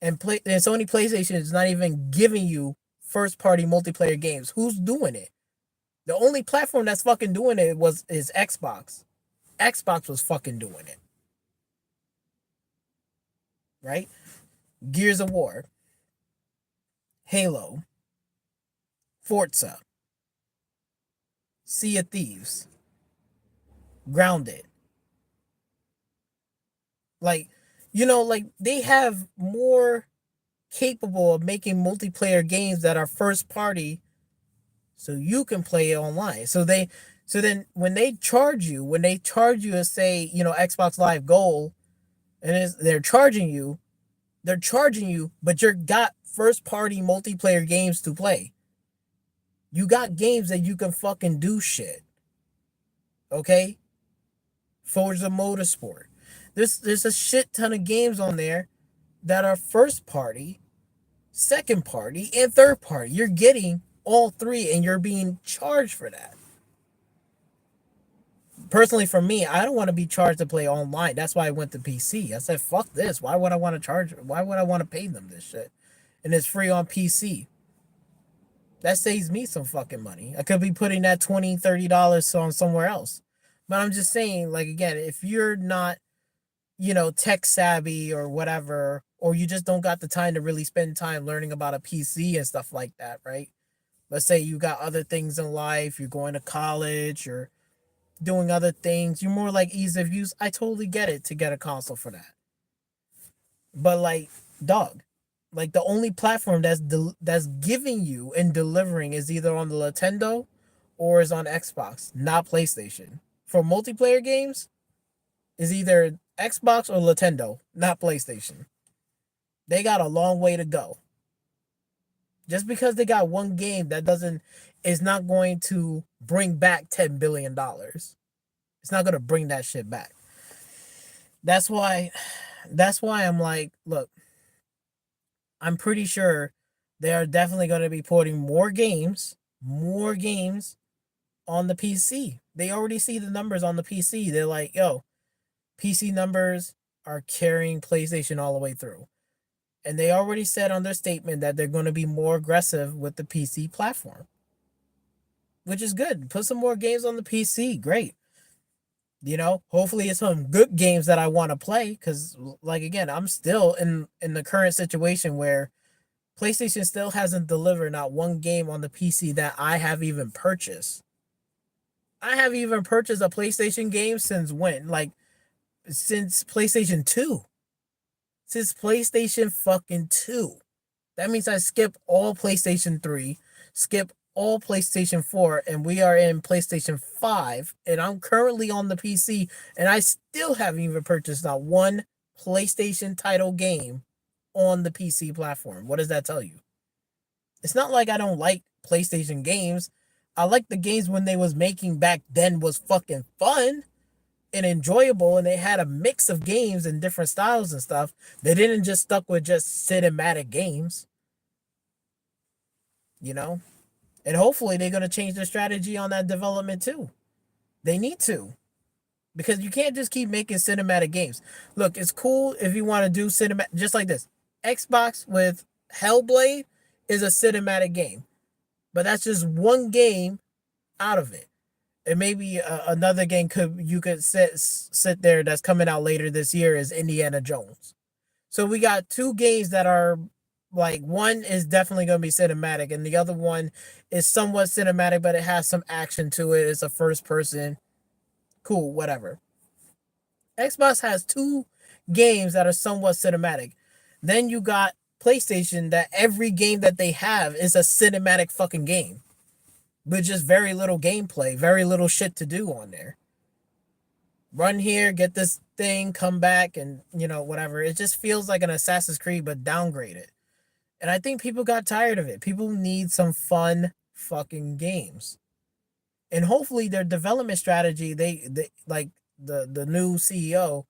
And Sony PlayStation is not even giving you first party multiplayer games. Who's doing it? The only platform that's fucking doing it is Xbox. Xbox was fucking doing it. Right? Gears of War, Halo, Forza, Sea of Thieves, Grounded. Like, like they have more capable of making multiplayer games that are first party so you can play it online. So then when they charge you and say, Xbox Live Gold, and they're charging you, but you got first party multiplayer games to play. You got games that you can fucking do shit. Okay? Forza Motorsport. There's a shit ton of games on there that are first party, second party, and third party. You're getting all three and you're being charged for that. Personally, for me, I don't want to be charged to play online. That's why I went to PC. I said, fuck this. Why would I want to charge? Why would I want to pay them this shit? And it's free on PC. That saves me some fucking money. I could be putting that $20, $30 on somewhere else. But I'm just saying, like, again, if you're not, tech savvy or whatever, or you just don't got the time to really spend time learning about a PC and stuff like that, right? Let's say you got other things in life, you're going to college, you're doing other things, you're more like ease of use. I totally get it to get a console for that. But like, dog, like the only platform that's giving you and delivering is either on the Nintendo or is on Xbox, not PlayStation. For multiplayer games, is either Xbox or Nintendo, not PlayStation. They got a long way to go. Just because they got one game that doesn't is not going to bring back $10 billion. It's not gonna bring that shit back. That's why I'm like, look, I'm pretty sure they are definitely gonna be porting more games on the PC. They already see the numbers on the PC. They're like, yo, PC numbers are carrying PlayStation all the way through. And they already said on their statement that they're going to be more aggressive with the PC platform, which is good. Put some more games on the PC. Great. Hopefully it's some good games that I want to play because, like, again, I'm still in the current situation where PlayStation still hasn't delivered not one game on the PC that I have even purchased. I haven't even purchased a PlayStation game since when? Like, since PlayStation 2. Since PlayStation fucking 2. That means I skip all PlayStation 3, skip all PlayStation 4, and we are in PlayStation 5, and I'm currently on the PC, and I still haven't even purchased not one PlayStation title game on the PC platform. What does that tell you? It's not like I don't like PlayStation games. I like the games when they was making back then was fucking fun and enjoyable, and they had a mix of games and different styles and stuff. They didn't just stuck with just cinematic games, you know? And hopefully they're going to change their strategy on that development too. They need to. Because you can't just keep making cinematic games. Look, it's cool if you want to do cinematic, just like this. Xbox with Hellblade is a cinematic game. But that's just one game out of it. And maybe another game you could sit there that's coming out later this year is Indiana Jones. So we got two games that are like, one is definitely going to be cinematic and the other one is somewhat cinematic but it has some action to it. It's a first person. Cool, whatever. Xbox has two games that are somewhat cinematic. Then you got PlayStation that every game that they have is a cinematic fucking game with just very little gameplay, very little shit to do on there. Run here, get this thing, come back, and whatever. It just feels like an Assassin's Creed but downgraded. And I think people got tired of it. People need some fun fucking games. And hopefully their development strategy, they like the new CEO,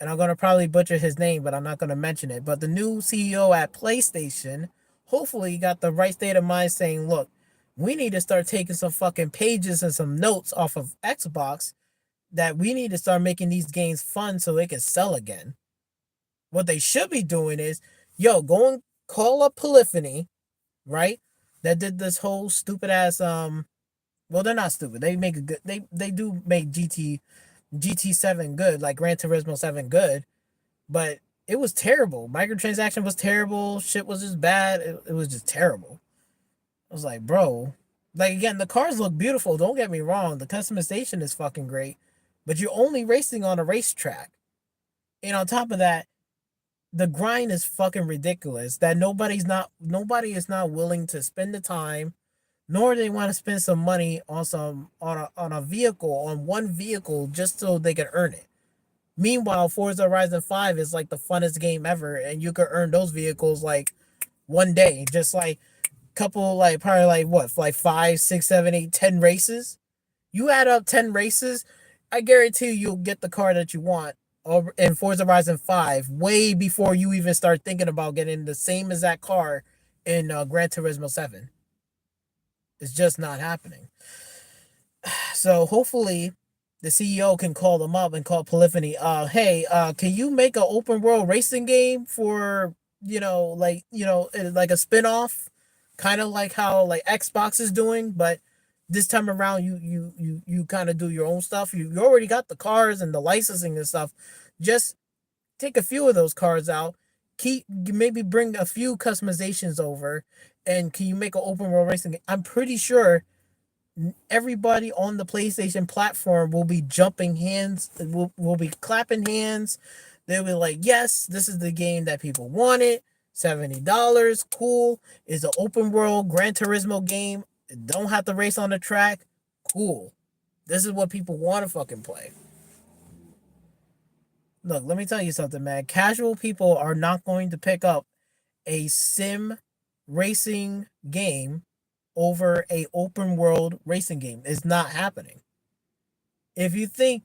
and I'm gonna probably butcher his name, but I'm not gonna mention it. But the new CEO at PlayStation, hopefully got the right state of mind saying, look, we need to start taking some fucking pages and some notes off of Xbox that we need to start making these games fun so they can sell again. What they should be doing is, yo, go and call up Polyphony, right? That did this whole stupid ass well, they're not stupid. They make a good they do make GT7 good, like Gran Turismo 7 good, but it was terrible. Microtransaction was terrible. Shit was just bad. It was just terrible. I was like, bro, like, again, the cars look beautiful. Don't get me wrong. The customization is fucking great, but you're only racing on a racetrack. And on top of that, the grind is fucking ridiculous. That nobody is not willing to spend the time, nor do they want to spend some money on a vehicle, on one vehicle, just so they can earn it. Meanwhile, Forza Horizon 5 is like the funnest game ever, and you could earn those vehicles like one day, just like couple, like, probably like what, like 5, 6, 7, 8, 10 races. You add up 10 races, I guarantee you'll get the car that you want in Forza Horizon 5 way before you even start thinking about getting the same exact car in Gran Turismo 7. It's just not happening. So hopefully the CEO can call them up and call Polyphony. Hey, can you make an open world racing game for like a spin-off, kind of like how like Xbox is doing, but this time around you kind of do your own stuff. You already got the cars and the licensing and stuff. Just take a few of those cars out keep maybe bring a few customizations over, and can you make an open world racing game? I'm pretty sure everybody on the PlayStation platform will be jumping hands, will be clapping hands. They'll be like, yes, this is the game that people wanted. $70, cool. It's an open world Gran Turismo game. Don't have to race on the track. Cool. This is what people want to fucking play. Look, let me tell you something, man. Casual people are not going to pick up a sim racing game over a open world racing game. It's not happening. If you think,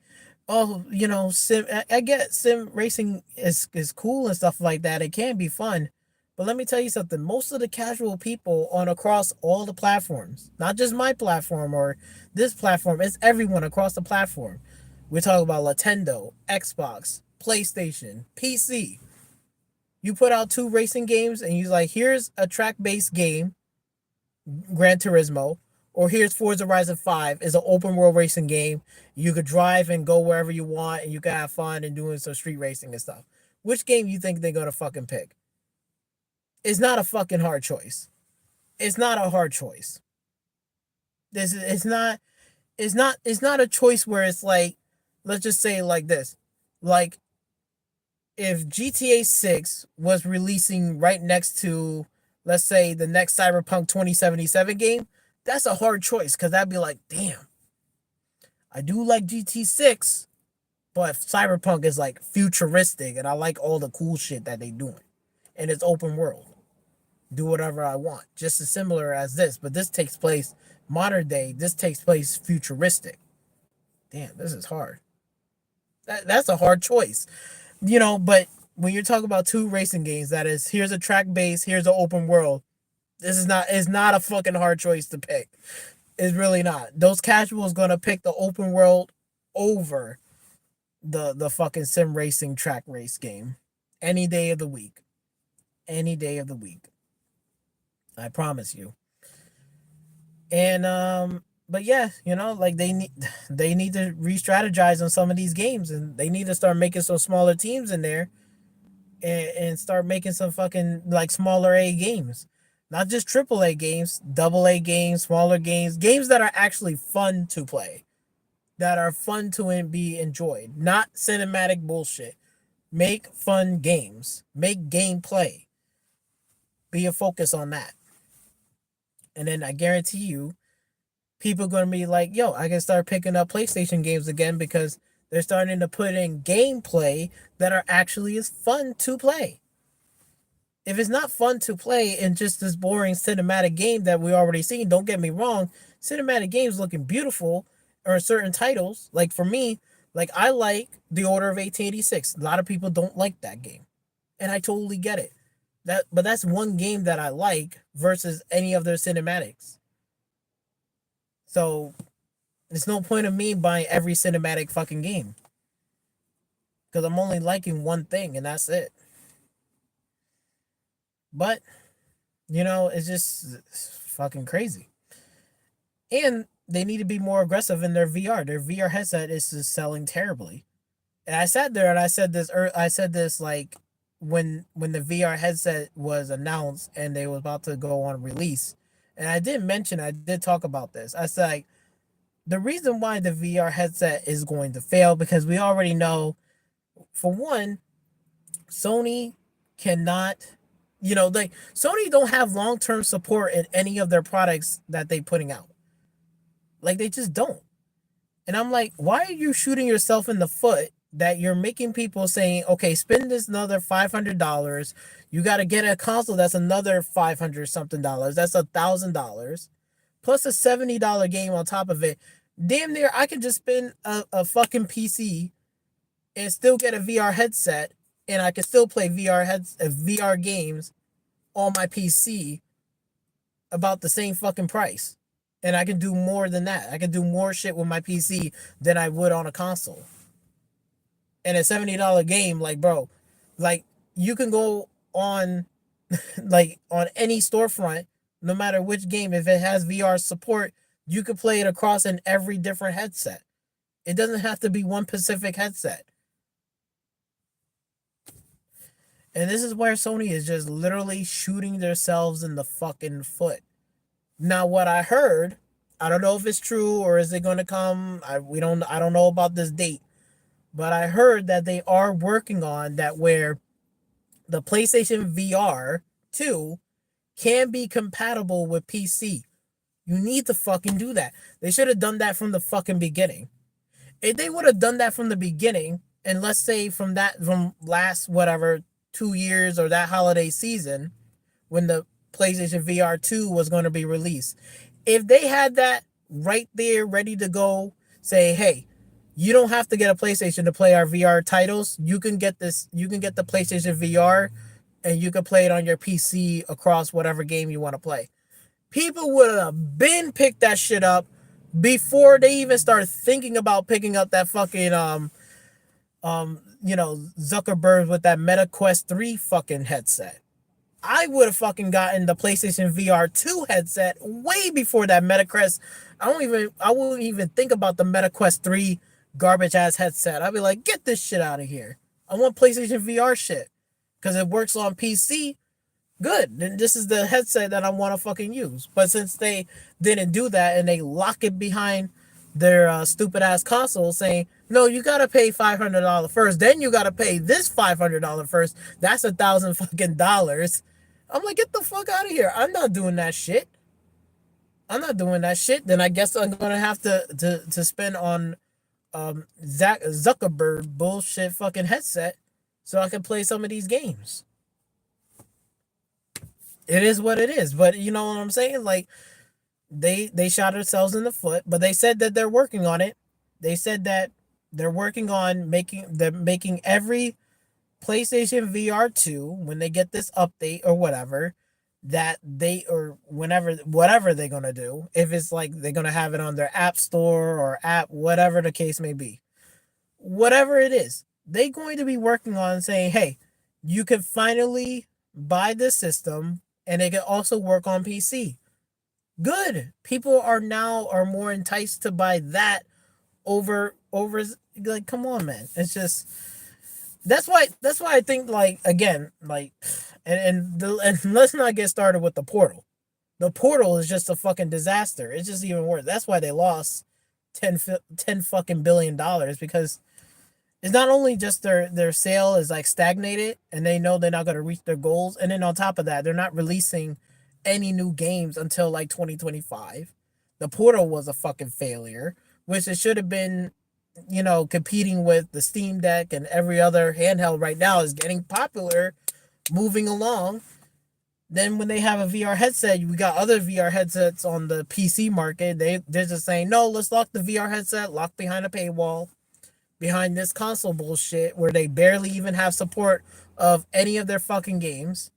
oh, sim, I get sim racing is cool and stuff like that. It can be fun, but let me tell you something. Most of the casual people on across all the platforms, not just my platform or this platform, it's everyone across the platform. We're talking about Nintendo, Xbox, PlayStation, PC. You put out two racing games and you're like, here's a track based game, Gran Turismo, or here's Forza Horizon 5 is an open world racing game. You could drive and go wherever you want and you can have fun and doing some street racing and stuff. Which game you think they're gonna fucking pick? It's not a fucking hard choice. It's not a hard choice. This it's not a choice where it's like, let's just say it like this. Like if GTA 6 was releasing right next to, let's say, the next Cyberpunk 2077 game, that's a hard choice because that'd be like, damn, I do like GT6, but Cyberpunk is like futuristic and I like all the cool shit that they doing. And it's open world. Do whatever I want. Just as similar as this, but this takes place modern day. This takes place futuristic. Damn, this is hard. That's a hard choice. But when you're talking about two racing games, that is, here's a track base, here's an open world. This is not, it's not a fucking hard choice to pick. It's really not. Those casuals gonna pick the open world over the fucking sim racing track race game any day of the week. Any day of the week. I promise you. And but yeah, like they need to re-strategize on some of these games, and they need to start making some smaller teams in there, and start making some fucking like smaller A games. Not just triple A games, double A games, smaller games, games that are actually fun to play, that are fun to be enjoyed, not cinematic bullshit. Make fun games, make gameplay, be a focus on that. And then I guarantee you, people are going to be like, yo, I can start picking up PlayStation games again because they're starting to put in gameplay that are actually as fun to play. If it's not fun to play in just this boring cinematic game that we already seen, don't get me wrong, cinematic games looking beautiful or certain titles. Like for me, like I like The Order of 1886. A lot of people don't like that game. And I totally get it. But that's one game that I like versus any of their cinematics. So there's no point of me buying every cinematic fucking game. Because I'm only liking one thing and that's it. But, it's just fucking crazy. And they need to be more aggressive in their VR. Their VR headset is just selling terribly. And I sat there and I said this like when the VR headset was announced and they was about to go on release. And I did talk about this. I said like, the reason why the VR headset is going to fail because we already know, for one, Sony cannot, like Sony don't have long-term support in any of their products that they putting out. Like they just don't. And I'm like, why are you shooting yourself in the foot that you're making people saying, okay, spend this another $500. You got to get a console that's another 500 something dollars. That's $1,000 plus a $70 game on top of it. Damn near, I could just spend a fucking PC and still get a VR headset, and I can still play VR games on my PC about the same fucking price. And I can do more than that. I can do more shit with my PC than I would on a console. And a $70 game, like bro, like you can go on like on any storefront, no matter which game, if it has VR support, you could play it across in every different headset. It doesn't have to be one specific headset. And this is where Sony is just literally shooting themselves in the fucking foot. Now, what I heard, I don't know if it's true or is it going to come. I don't know about this date, but I heard that they are working on that where the PlayStation VR 2 can be compatible with PC. You need to fucking do that. They should have done that from the fucking beginning. If they would have done that from the beginning, and let's say from last whatever 2 years or that holiday season when the PlayStation VR 2 was going to be released, if they had that right there ready to go, say, hey, you don't have to get a PlayStation to play our VR titles. You can get this. You can get the PlayStation VR, and you can play it on your PC across whatever game you want to play. People would have been picked that shit up before they even start thinking about picking up that fucking Zuckerberg with that Meta Quest 3 fucking headset. I would have fucking gotten the PlayStation VR 2 headset way before that Meta Quest. I wouldn't even think about the Meta Quest 3 garbage ass headset. I'd be like, get this shit out of here. I want PlayStation VR shit. Because it works on PC. Good. Then this is the headset that I want to fucking use. But since they didn't do that and they lock it behind their stupid ass console saying, no, you gotta pay $500 first, then you gotta pay this $500 first. That's $1,000 fucking. I'm like, get the fuck out of here. I'm not doing that shit. I'm not doing that shit. Then I guess I'm gonna have to spend on Zuckerberg bullshit fucking headset so I can play some of these games. It is what it is. But you know what I'm saying? Like they shot themselves in the foot, but they said that they're working on it. They said that they're working on making every PlayStation VR 2 when they get this update or whatever that they or whenever whatever they're going to do, if it's like they're going to have it on their app store or app whatever the case may be. Whatever it is, they're going to be working on saying, "Hey, you can finally buy this system and it can also work on PC." Good. People are more enticed to buy that over like come on man. It's just that's why I think like again like and let's not get started with the Portal. The Portal is just a fucking disaster. It's just even worse. That's why they lost 10 fucking $billion because it's not only just their sale is like stagnated and they know they're not going to reach their goals, and then on top of that they're not releasing any new games until like 2025. The Portal was a fucking failure, which it should have been, competing with the Steam Deck and every other handheld right now is getting popular, moving along. Then when they have a VR headset, we got other VR headsets on the PC market. They're just saying, no, let's lock the VR headset, lock behind a paywall, behind this console bullshit where they barely even have support of any of their fucking games.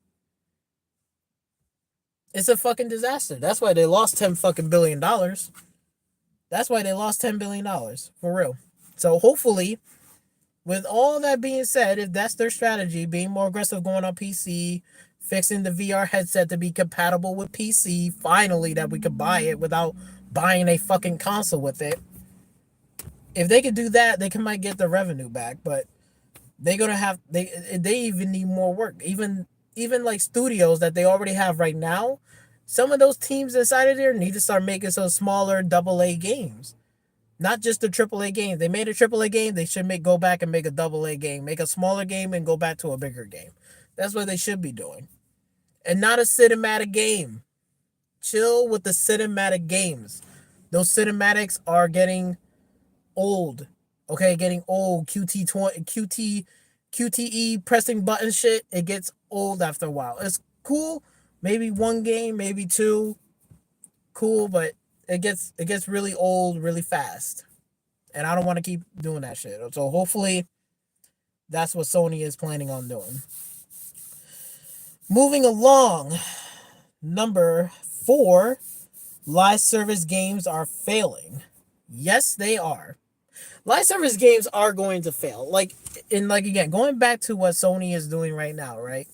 It's a fucking disaster. That's why they lost $10 fucking billion. That's why they lost $10 billion for real. So hopefully, with all that being said, if that's their strategy, being more aggressive going on PC, fixing the VR headset to be compatible with PC, finally that we could buy it without buying a fucking console with it. If they could do that, they might get the revenue back, but they're gonna have they even need more work. Even like studios that they already have right now, some of those teams inside of there need to start making some smaller AA games. Not just the AAA game. They made a AAA game, they should go back and make a AA game. Make a smaller game and go back to a bigger game. That's what they should be doing. And not a cinematic game. Chill with the cinematic games. Those cinematics are getting old. Okay, getting old. QTE pressing button shit, it gets old after a while. It's cool. Maybe one game, maybe two. Cool, but it gets really old really fast. And I don't want to keep doing that shit. So hopefully that's what Sony is planning on doing. Moving along. Number 4, live service games are failing. Yes, they are. Live service games are going to fail. Again, going back to what Sony is doing right now, right?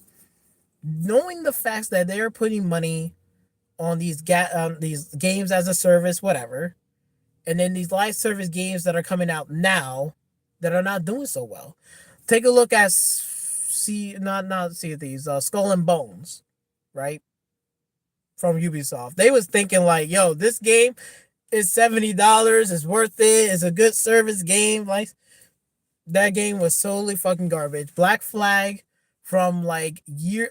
Knowing the facts that they're putting money on these games as a service, whatever, and then these live service games that are coming out now that are not doing so well. Take a look at see not Sea of Thieves, Skull and Bones, right? From Ubisoft. They was thinking like, yo, this game is $70, it's worth it, it's a good service game. Like that game was solely fucking garbage. Black Flag from like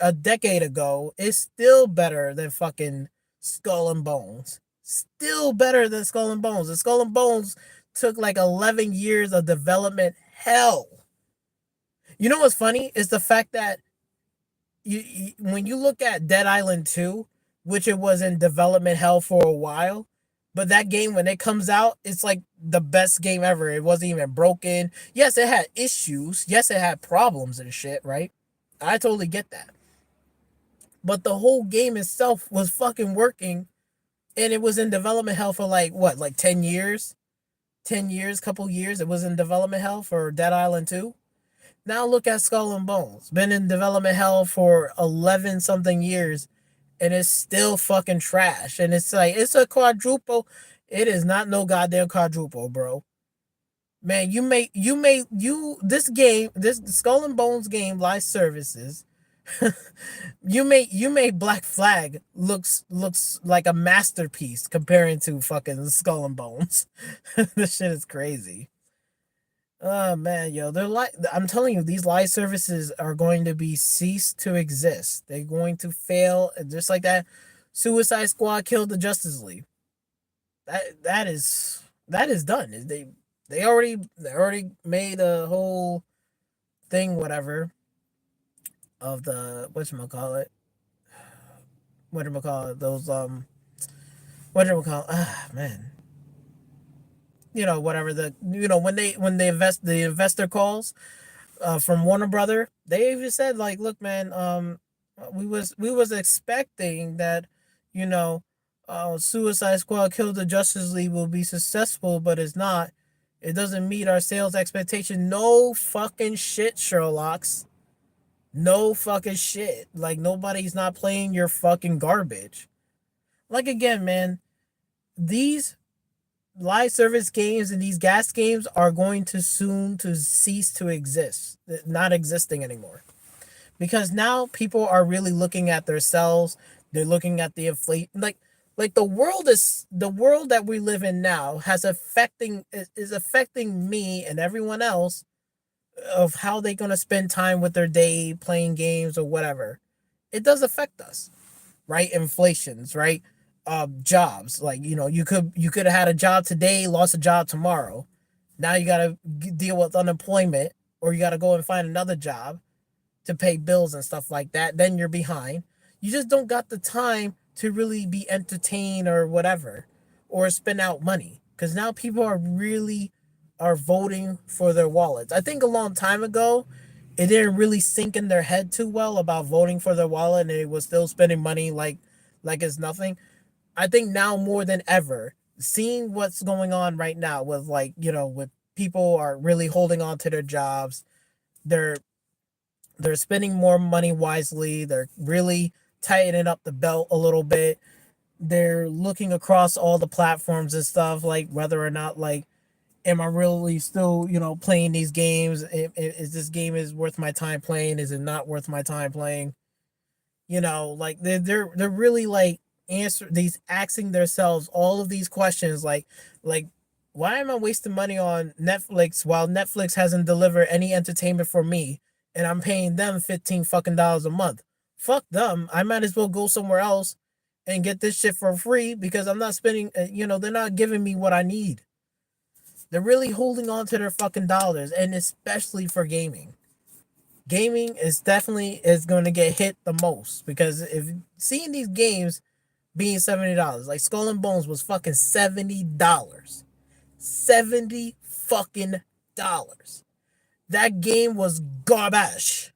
a decade ago is still better than fucking Skull and Bones. Still better than Skull and Bones. And Skull and Bones took like 11 years of development hell. You know what's funny is the fact that when you look at Dead Island 2, which it was in development hell for a while, but that game when it comes out, it's like the best game ever. It wasn't even broken. Yes, it had issues. Yes, it had problems and shit, right? I totally get that. But the whole game itself was fucking working, and it was in development hell for like what, like 10 years? 10 years, couple years. It was in development hell for Dead Island 2. Now look at Skull and Bones. Been in development hell for 11 something years, and it's still fucking trash. And it's like, it's a quadruple. It is not no goddamn quadruple, bro. Man, this game, this Skull and Bones game, live services. you made Black Flag looks like a masterpiece comparing to fucking Skull and Bones. This shit is crazy. Oh man, yo, they're like, I'm telling you, these live services are going to be ceased to exist. They're going to fail, just like that. Suicide Squad killed the Justice League. That is done. They already made a whole thing, whatever, of the whatchamacallit, those whatchamacallit, man, whatever, when they the investor calls from Warner Brother, they even said like, look, man, we was expecting that, you know, Suicide Squad Kill the Justice League will be successful, but it's not. It doesn't meet our sales expectation. No fucking shit, Sherlock's. No fucking shit. Like, nobody's not playing your fucking garbage. Like, again, man, these live service games and these gas games are going to soon to cease to exist, not existing anymore, because now people are really looking at themselves. They're looking at the inflate, like the world that we live in now is affecting me and everyone else of how they're going to spend time with their day playing games or whatever. It does affect us, right? Inflations, right? Jobs, like, you could have had a job today, lost a job tomorrow. Now you got to deal with unemployment, or you got to go and find another job to pay bills and stuff like that. Then you're behind. You just don't got the time to really be entertained or whatever, or spend out money, because now people are voting for their wallets. I think a long time ago, it didn't really sink in their head too well about voting for their wallet, and they was still spending money like it's nothing. I think now more than ever, seeing what's going on right now with, like, with people are really holding on to their jobs. They're spending more money wisely. They're really tightening up the belt a little bit. They're looking across all the platforms and stuff, like whether or not, like, am I really still, playing these games? Is this game is worth my time playing? Is it not worth my time playing? Like, they're really like asking themselves all of these questions, like why am I wasting money on Netflix while Netflix hasn't delivered any entertainment for me, and I'm paying them 15 fucking dollars a month? Fuck them. I might as well go somewhere else and get this shit for free, because I'm not spending, they're not giving me what I need. They're really holding on to their fucking dollars, and especially for gaming. Gaming is going to get hit the most, because if seeing these games being $70, like Skull and Bones was fucking $70. $70 fucking dollars. That game was garbage.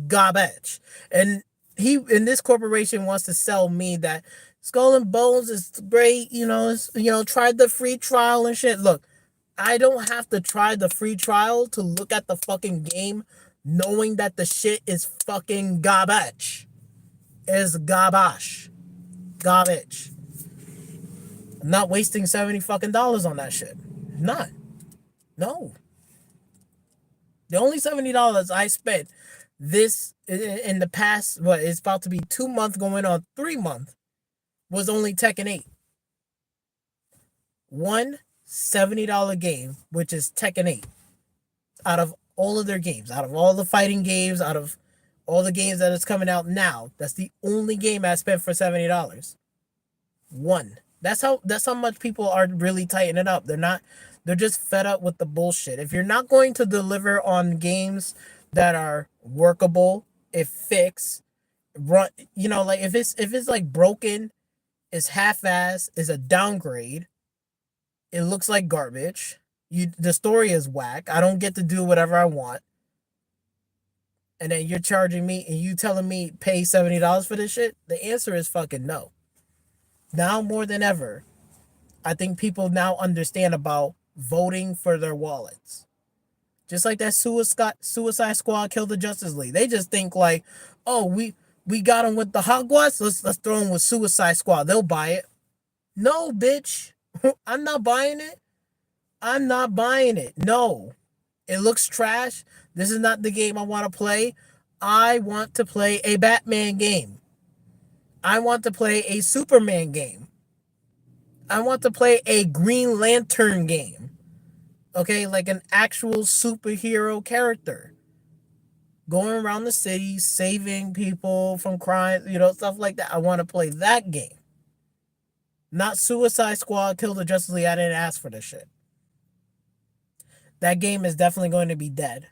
Garbage. And this corporation wants to sell me that Skull and Bones is great, tried the free trial and shit. Look, I don't have to try the free trial to look at the fucking game, knowing that the shit is fucking garbage. Is garbage. Garbage. I'm not wasting 70 fucking dollars on that shit. Not. No. The only $70 I spent This in the past, what it's about to be 2 months going on 3 months, was only Tekken 8. One $70 game, which is Tekken 8. Out of all of their games, out of all the fighting games, out of all the games that is coming out now, that's the only game I spent for $70. One. That's how much people are really tightening up. They're just fed up with the bullshit. If you're not going to deliver on games that are workable, if fix, run, like if it's like broken, it's half-ass, is a downgrade, it looks like garbage. The story is whack. I don't get to do whatever I want. And then you're charging me and you telling me pay $70 for this shit? The answer is fucking no. Now more than ever, I think people now understand about voting for their wallets. Just like that Suicide Squad killed the Justice League. They just think like, oh, we got them with the Hogwarts. Let's throw them with Suicide Squad. They'll buy it. No, bitch. I'm not buying it. I'm not buying it. No. It looks trash. This is not the game I want to play. I want to play a Batman game. I want to play a Superman game. I want to play a Green Lantern game. Okay, like an actual superhero character. Going around the city, saving people from crime, stuff like that. I want to play that game. Not Suicide Squad, Kill the Justice League. I didn't ask for this shit. That game is definitely going to be dead.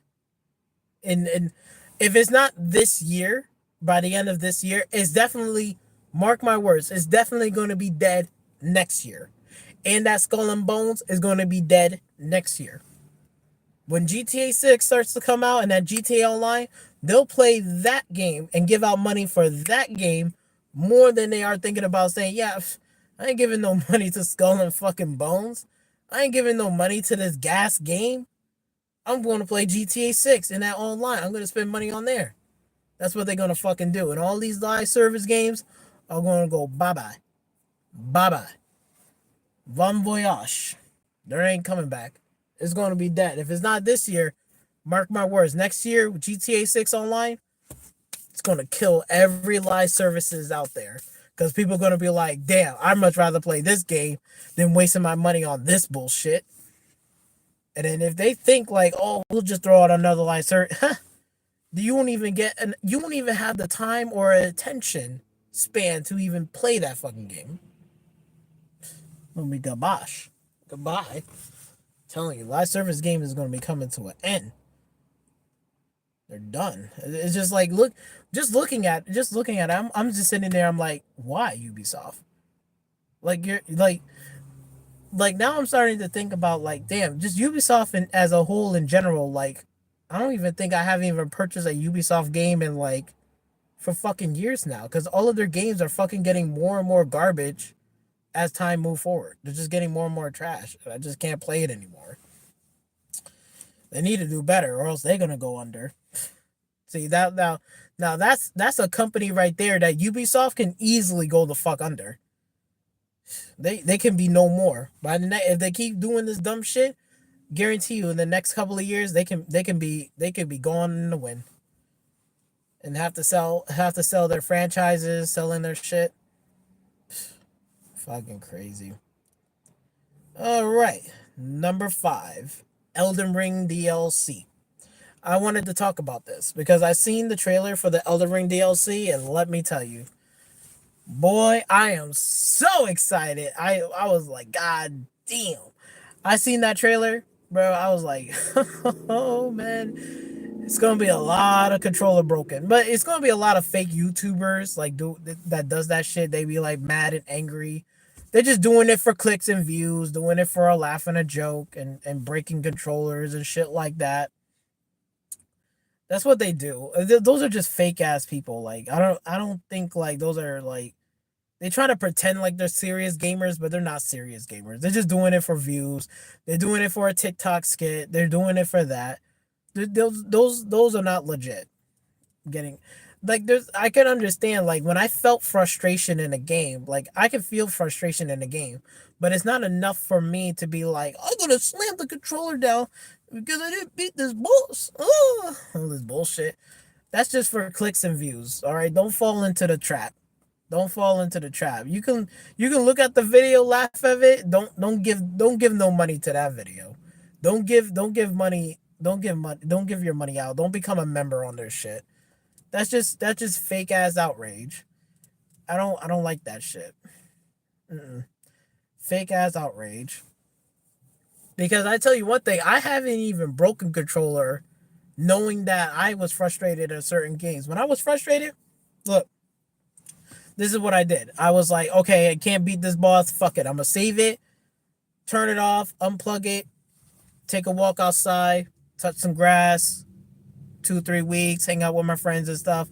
And if it's not this year, by the end of this year, it's definitely, mark my words, it's definitely going to be dead next year. And that Skull and Bones is going to be dead next year. When GTA 6 starts to come out and that GTA Online, they'll play that game and give out money for that game more than they are thinking about saying, yeah, I ain't giving no money to Skull and fucking Bones. I ain't giving no money to this gas game. I'm going to play GTA 6 in that online. I'm going to spend money on there. That's what they're going to fucking do. And all these live service games are going to go bye-bye. Bye-bye. Bon voyage. They ain't coming back. It's going to be dead. If it's not this year, mark my words, next year, GTA 6 online, it's going to kill every live services out there. Because people are going to be like, damn, I'd much rather play this game than wasting my money on this bullshit. And then if they think like, oh, we'll just throw out another live service, you won't even have the time or attention span to even play that fucking game. It'll be gabosh. Goodbye. I'm telling you, live service game is going to be coming to an end. They're done. It's just like, looking at it, I'm just sitting there. I'm like, why Ubisoft? Like you're like now I'm starting to think about like, damn, just Ubisoft as a whole in general. Like, I don't even think I haven't even purchased a Ubisoft game in like for fucking years now, because all of their games are fucking getting more and more garbage as time move forward. They're just getting more and more trash. I just can't play it anymore. They need to do better, or else they're gonna go under. See that now that's a company right there that Ubisoft can easily go the fuck under. They can be no more. If they keep doing this dumb shit, guarantee you in the next couple of years they can be gone in the wind. And have to sell their franchises, selling their shit. Fucking crazy. Alright. Number 5. Elden Ring DLC. I wanted to talk about this because I seen the trailer for the Elden Ring DLC, and let me tell you, boy, I am so excited. I was like, God damn. I seen that trailer, bro. I was like, oh man, it's gonna be a lot of controller broken, but it's gonna be a lot of fake YouTubers like that does that shit. They be like mad and angry. They're just doing it for clicks and views, doing it for a laugh and a joke, and breaking controllers and shit like that. That's what they do. Those are just fake ass people. Like I don't think like those are like, they try to pretend like they're serious gamers, but they're not serious gamers. They're just doing it for views. They're doing it for a TikTok skit. They're doing it for that. Those are not legit. Getting like I can understand like when I felt frustration in a game, like I can feel frustration in a game, but it's not enough for me to be like, I'm gonna slam the controller down because I didn't beat this boss. Oh, all this bullshit. That's just for clicks and views. All right, don't fall into the trap. Don't fall into the trap. You can look at the video, laugh at it. Don't give no money to that video. Don't give your money out. Don't become a member on their shit. That's just fake ass outrage. I don't like that shit. Mm-mm. Fake ass outrage. Because I tell you one thing, I haven't even broken controller knowing that I was frustrated at certain games. When I was frustrated, look, this is what I did. I was like, okay, I can't beat this boss. Fuck it. I'm gonna save it, turn it off, unplug it, take a walk outside, touch some grass, 2 3 weeks, hang out with my friends and stuff.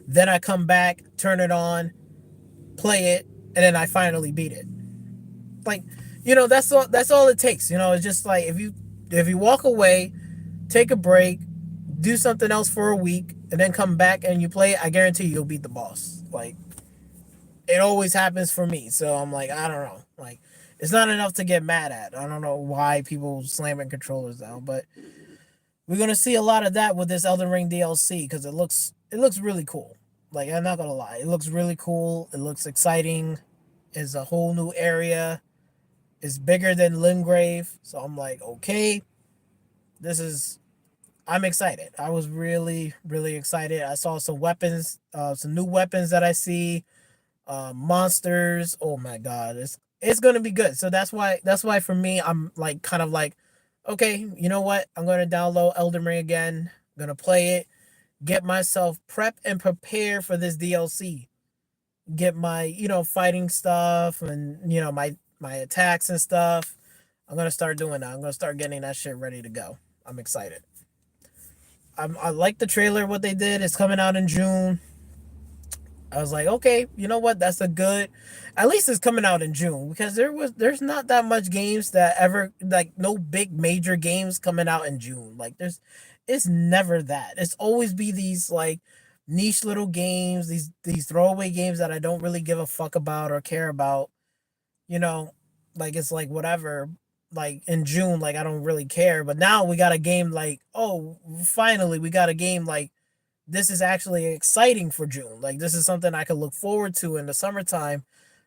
Then I come back, turn it on, play it, and then I finally beat it. Like, that's all it takes. It's just like if you walk away, take a break, do something else for a week, and then come back and you play it, I guarantee you'll beat the boss. Like, it always happens for me. So I'm like, I don't know. Like, it's not enough to get mad at. I don't know why people slamming controllers down, but we're gonna see a lot of that with this Elden Ring DLC because it looks really cool. Like, I'm not gonna lie, it looks really cool. It looks exciting. It's a whole new area. It's bigger than Limgrave, so I'm like, okay, this is. I'm excited. I was really, really excited. I saw some weapons, some new weapons that I see, monsters. Oh my god, it's gonna be good. So that's why for me, I'm like kind of like, okay, you know what? I'm gonna download Elden Ring again. I'm gonna play it, get myself prep and prepare for this DLC. Get my fighting stuff and my attacks and stuff. I'm gonna start doing that. I'm gonna start getting that shit ready to go. I'm excited. I like the trailer. What they did is coming out in June. I was like, okay, you know what? That's a good. At least it's coming out in June because there's not that much games that ever like no big major games coming out in June. Like it's never that. It's always be these like niche little games, these throwaway games that I don't really give a fuck about or care about. You know, like it's like whatever. Like in June, like I don't really care. But now we got a game like, oh, finally we got a game like this is actually exciting for June. Like this is something I could look forward to in the summertime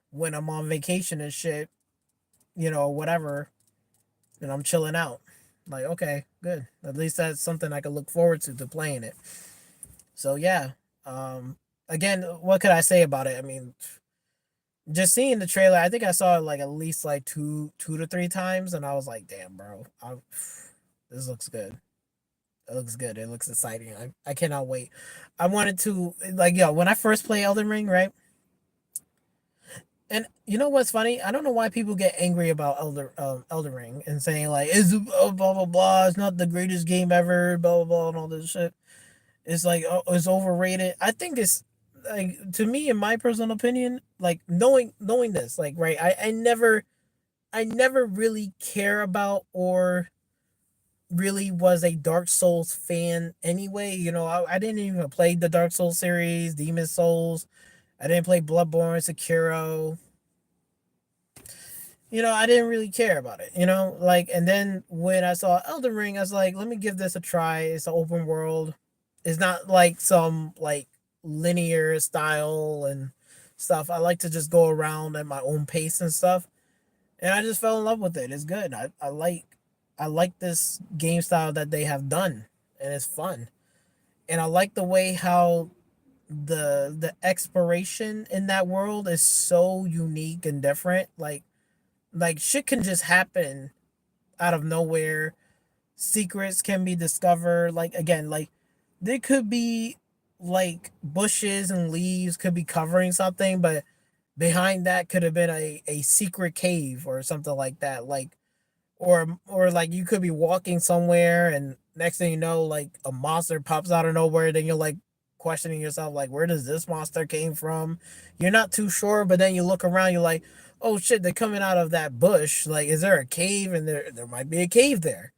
when I'm on vacation and shit, whatever, and I'm chilling out. Like, okay, good. At least that's something I could look forward to playing it. So yeah. Again, what could I say about it? I mean, just seeing the trailer, I think I saw it like at least like two to three times, and I was like, damn, bro, this looks good. It looks good. It looks exciting. I cannot wait. I wanted to like when I first play Elden Ring, right? And you know what's funny? I don't know why people get angry about Elden Ring and saying like it's blah blah blah. It's not the greatest game ever. Blah blah blah and all this shit. It's like it's overrated. I think it's like to me, in my personal opinion, like knowing this, like right, I never really care about or really was a Dark Souls fan anyway. I didn't even play the Dark Souls series, Demon Souls. I didn't play Bloodborne, Sekiro. I didn't really care about it. Like, and then when I saw Elden Ring, I was like, let me give this a try. It's an open world. It's not like some like linear style and stuff. I like to just go around at my own pace and stuff. And I just fell in love with it. It's good. I like this game style that they have done, and it's fun. And I like the way how the exploration in that world is so unique and different. Like shit can just happen out of nowhere. Secrets can be discovered. Like again, like there could be like bushes and leaves could be covering something, but behind that could have been a secret cave or something like that. Like or like you could be walking somewhere and next thing you know like a monster pops out of nowhere, then you're like questioning yourself like where does this monster came from. You're not too sure, but then you look around, you're like, oh shit, they're coming out of that bush. Like, is there a cave? And there might be a cave there.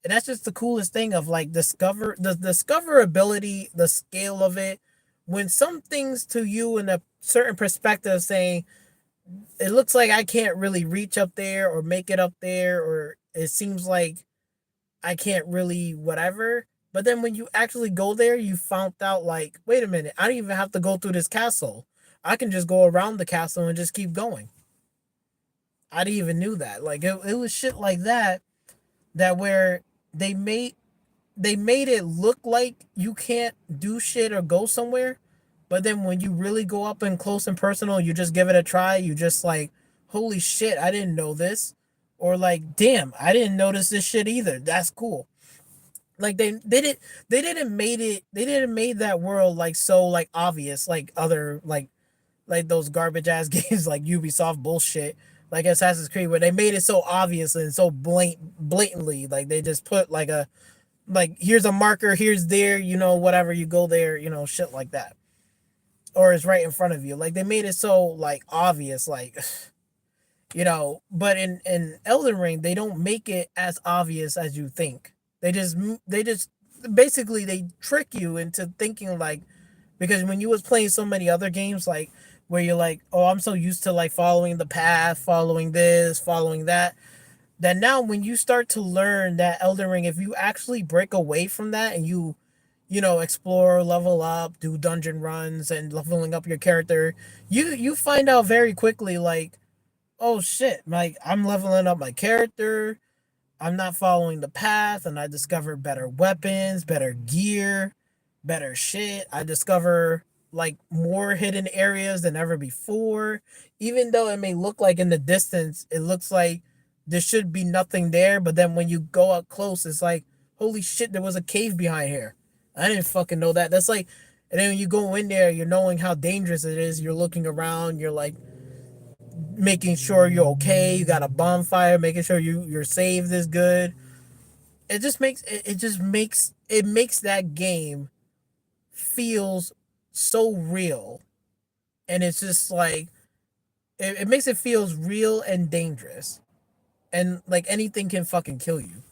And that's just the coolest thing of like the discoverability, the scale of it. When some things to you in a certain perspective saying it looks like I can't really reach up there or make it up there, or it seems like I can't really whatever. But then when you actually go there, you found out like, wait a minute, I don't even have to go through this castle. I can just go around the castle and just keep going. I didn't even knew that. Like it was shit like that that where they made they made it look like you can't do shit or go somewhere, but then when you really go up and close and personal, you just give it a try. You just like, holy shit, I didn't know this, or like, damn, I didn't notice this shit either. That's cool. Like they didn't made that world like so like obvious like other like those garbage ass games like Ubisoft bullshit like Assassin's Creed where they made it so obvious and so blatantly like they just put like a like here's a marker, here's there, you know, whatever, you go there, you know, shit like that, or it's right in front of you. Like they made it so like obvious, like you know. But in Elden Ring, they don't make it as obvious as you think. They just basically they trick you into thinking like, because when you was playing so many other games like where you're like, oh, I'm so used to like following the path, following this, following that, that now when you start to learn that Elden Ring, if you actually break away from that and you know, explore, level up, do dungeon runs and leveling up your character, you find out very quickly like, oh shit, like I'm leveling up my character, I'm not following the path, and I discover better weapons, better gear, better shit. I discover like more hidden areas than ever before. Even though it may look like in the distance, it looks like there should be nothing there, but then when you go up close, it's like, holy shit, there was a cave behind here. I didn't fucking know that. That's like, and then when you go in there, you're knowing how dangerous it is. You're looking around, you're like, making sure you're okay. You got a bonfire, making sure your save is good. It makes that game feels so real, and it's just like it makes it feels real and dangerous, and like anything can fucking kill you,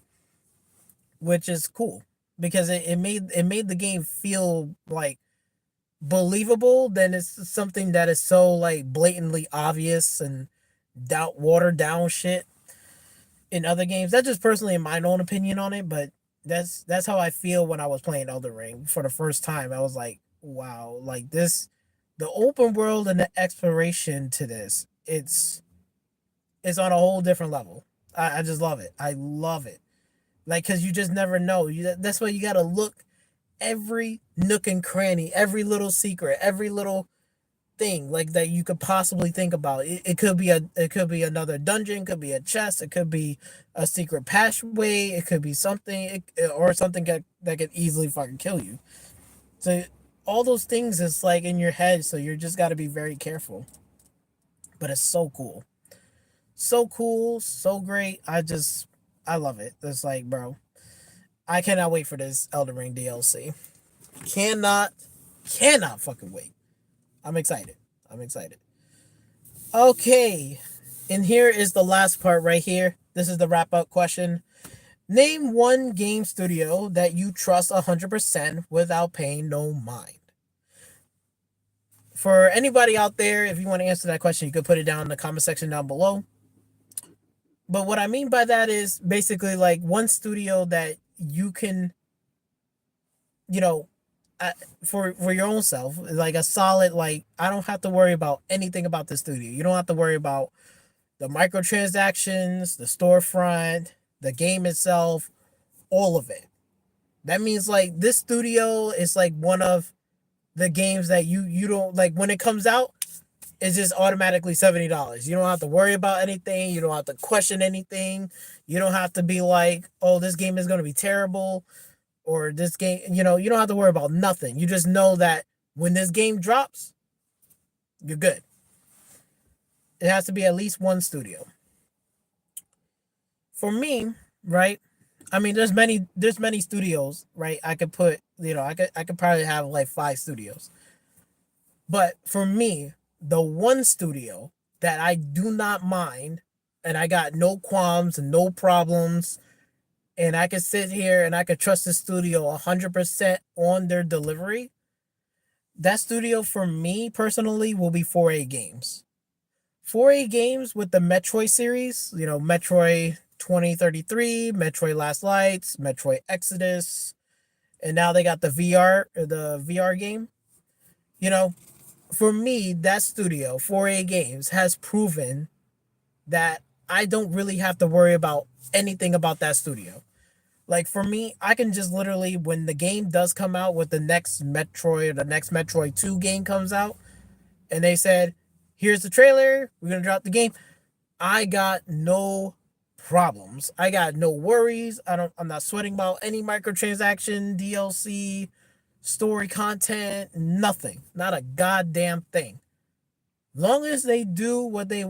which is cool because it made the game feel like believable. Then it's something that is so like blatantly obvious and doubt watered down shit in other games. That's just personally my own opinion on it, but that's how I feel when I was playing Elden Ring for the first time. I was like, wow, like this, the open world and the exploration to this, it's on a whole different level. I just love it. I love it. Like, cause you just never know. That's why you gotta look every nook and cranny, every little secret, every little thing like that you could possibly think about. It could be it could be another dungeon, could be a chest, it could be a secret passageway, it could be something, or something that could easily fucking kill you. So all those things is like in your head, so you're just got to be very careful. But it's so cool, so cool, so great. I love it. It's like, bro, I cannot wait for this Elden Ring DLC. Cannot, cannot fucking wait. I'm excited. I'm excited. Okay. And here is the last part right here. This is the wrap up question. Name one game studio that you trust 100% without paying no mind. For anybody out there, if you want to answer that question, you could put it down in the comment section down below. But what I mean by that is basically like one studio that you can, you know, for your own self, like a solid, like I don't have to worry about anything about the studio. You don't have to worry about the microtransactions, the storefront, the game itself, all of it. That means like this studio is like one of the games that you don't like when it comes out, it's just automatically $70. You don't have to worry about anything, you don't have to question anything. You don't have to be like, oh, this game is gonna be terrible, or this game, you know, you don't have to worry about nothing. You just know that when this game drops, you're good. It has to be at least one studio. For me, right? I mean, there's many studios, right? I could put, you know, I could probably have like 5 studios. But for me, the one studio that I do not mind and I got no qualms and no problems, and I could sit here and I could trust the studio 100% on their delivery, that studio for me personally will be 4A Games. 4A Games with the Metroid series, you know, Metroid 2033, Metroid Last Lights, Metroid Exodus, and now they got the VR game. You know, for me, that studio, 4A Games, has proven that I don't really have to worry about anything about that studio. Like for me, I can just literally, when the game does come out, with the next Metroid or the next Metroid 2 game comes out, and they said, here's the trailer, we're gonna drop the game. I got no problems. I got no worries. I'm not sweating about any microtransaction, DLC, story content, nothing. Not a goddamn thing. Long as they do what they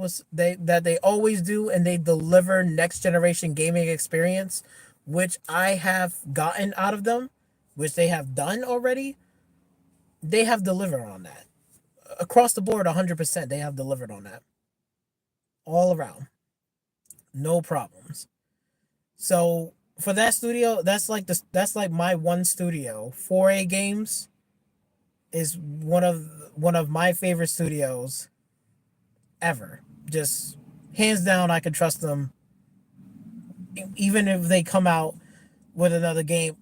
always do, and they deliver next generation gaming experience, which I have gotten out of them, which they have done already, they have delivered on that. Across the board, 100%, they have delivered on that. All around. No problems. So for that studio, that's like my one studio. 4A Games is one of my favorite studios ever. Just hands down, I can trust them. Even if they come out with another game,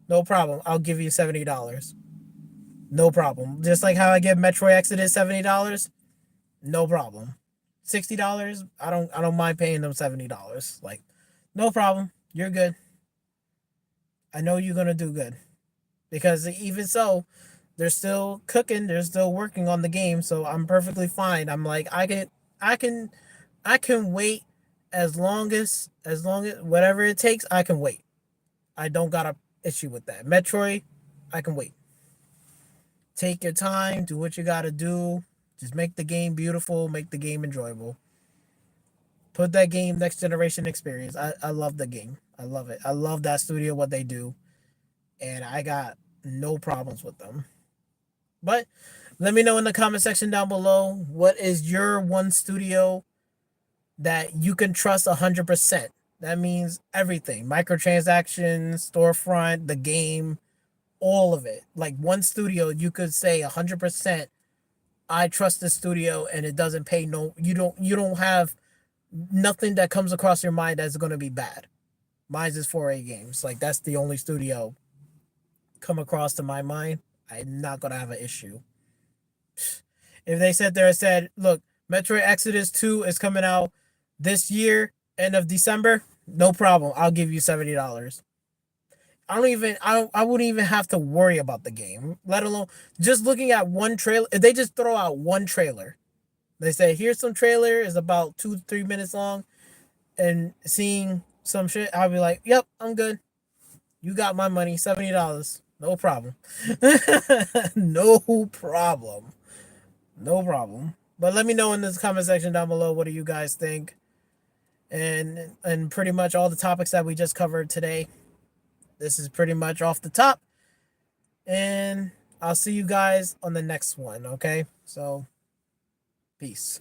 no problem. I'll give you $70. No problem. Just like how I give Metro Exodus $70, no problem. $60, I don't mind paying them $70. Like, no problem. You're good. I know you're gonna do good. Because even so, they're still cooking, they're still working on the game, so I'm perfectly fine. I'm like, I can I can wait as long as whatever it takes, I can wait. I don't got a issue with that. Metroid, I can wait. Take your time, do what you gotta do. Just make the game beautiful, make the game enjoyable. Put that game next generation experience. I love the game. I love it. I love that studio, what they do. And I got no problems with them. But let me know in the comment section down below, what is your one studio that you can trust 100%. That means everything: microtransactions, storefront, the game, all of it. Like one studio, you could say 100%. I trust this studio, and it doesn't pay no. You don't have nothing that comes across your mind that's going to be bad. Mine's is 4A Games. Like that's the only studio come across to my mind. I'm not gonna have an issue. If they sat there and said, "Look, Metro Exodus 2 is coming out this year, end of December," no problem. I'll give you $70. I wouldn't even have to worry about the game, let alone just looking at one trailer. If they just throw out one trailer, they say, "Here's some trailer, is about 2 3 minutes long," and seeing some shit, I'll be like, "Yep, I'm good. You got my money, $70. No problem." No problem. No problem. But let me know in this comment section down below, what do you guys think? And pretty much all the topics that we just covered today. This is pretty much off the top. And I'll see you guys on the next one, okay? So, peace.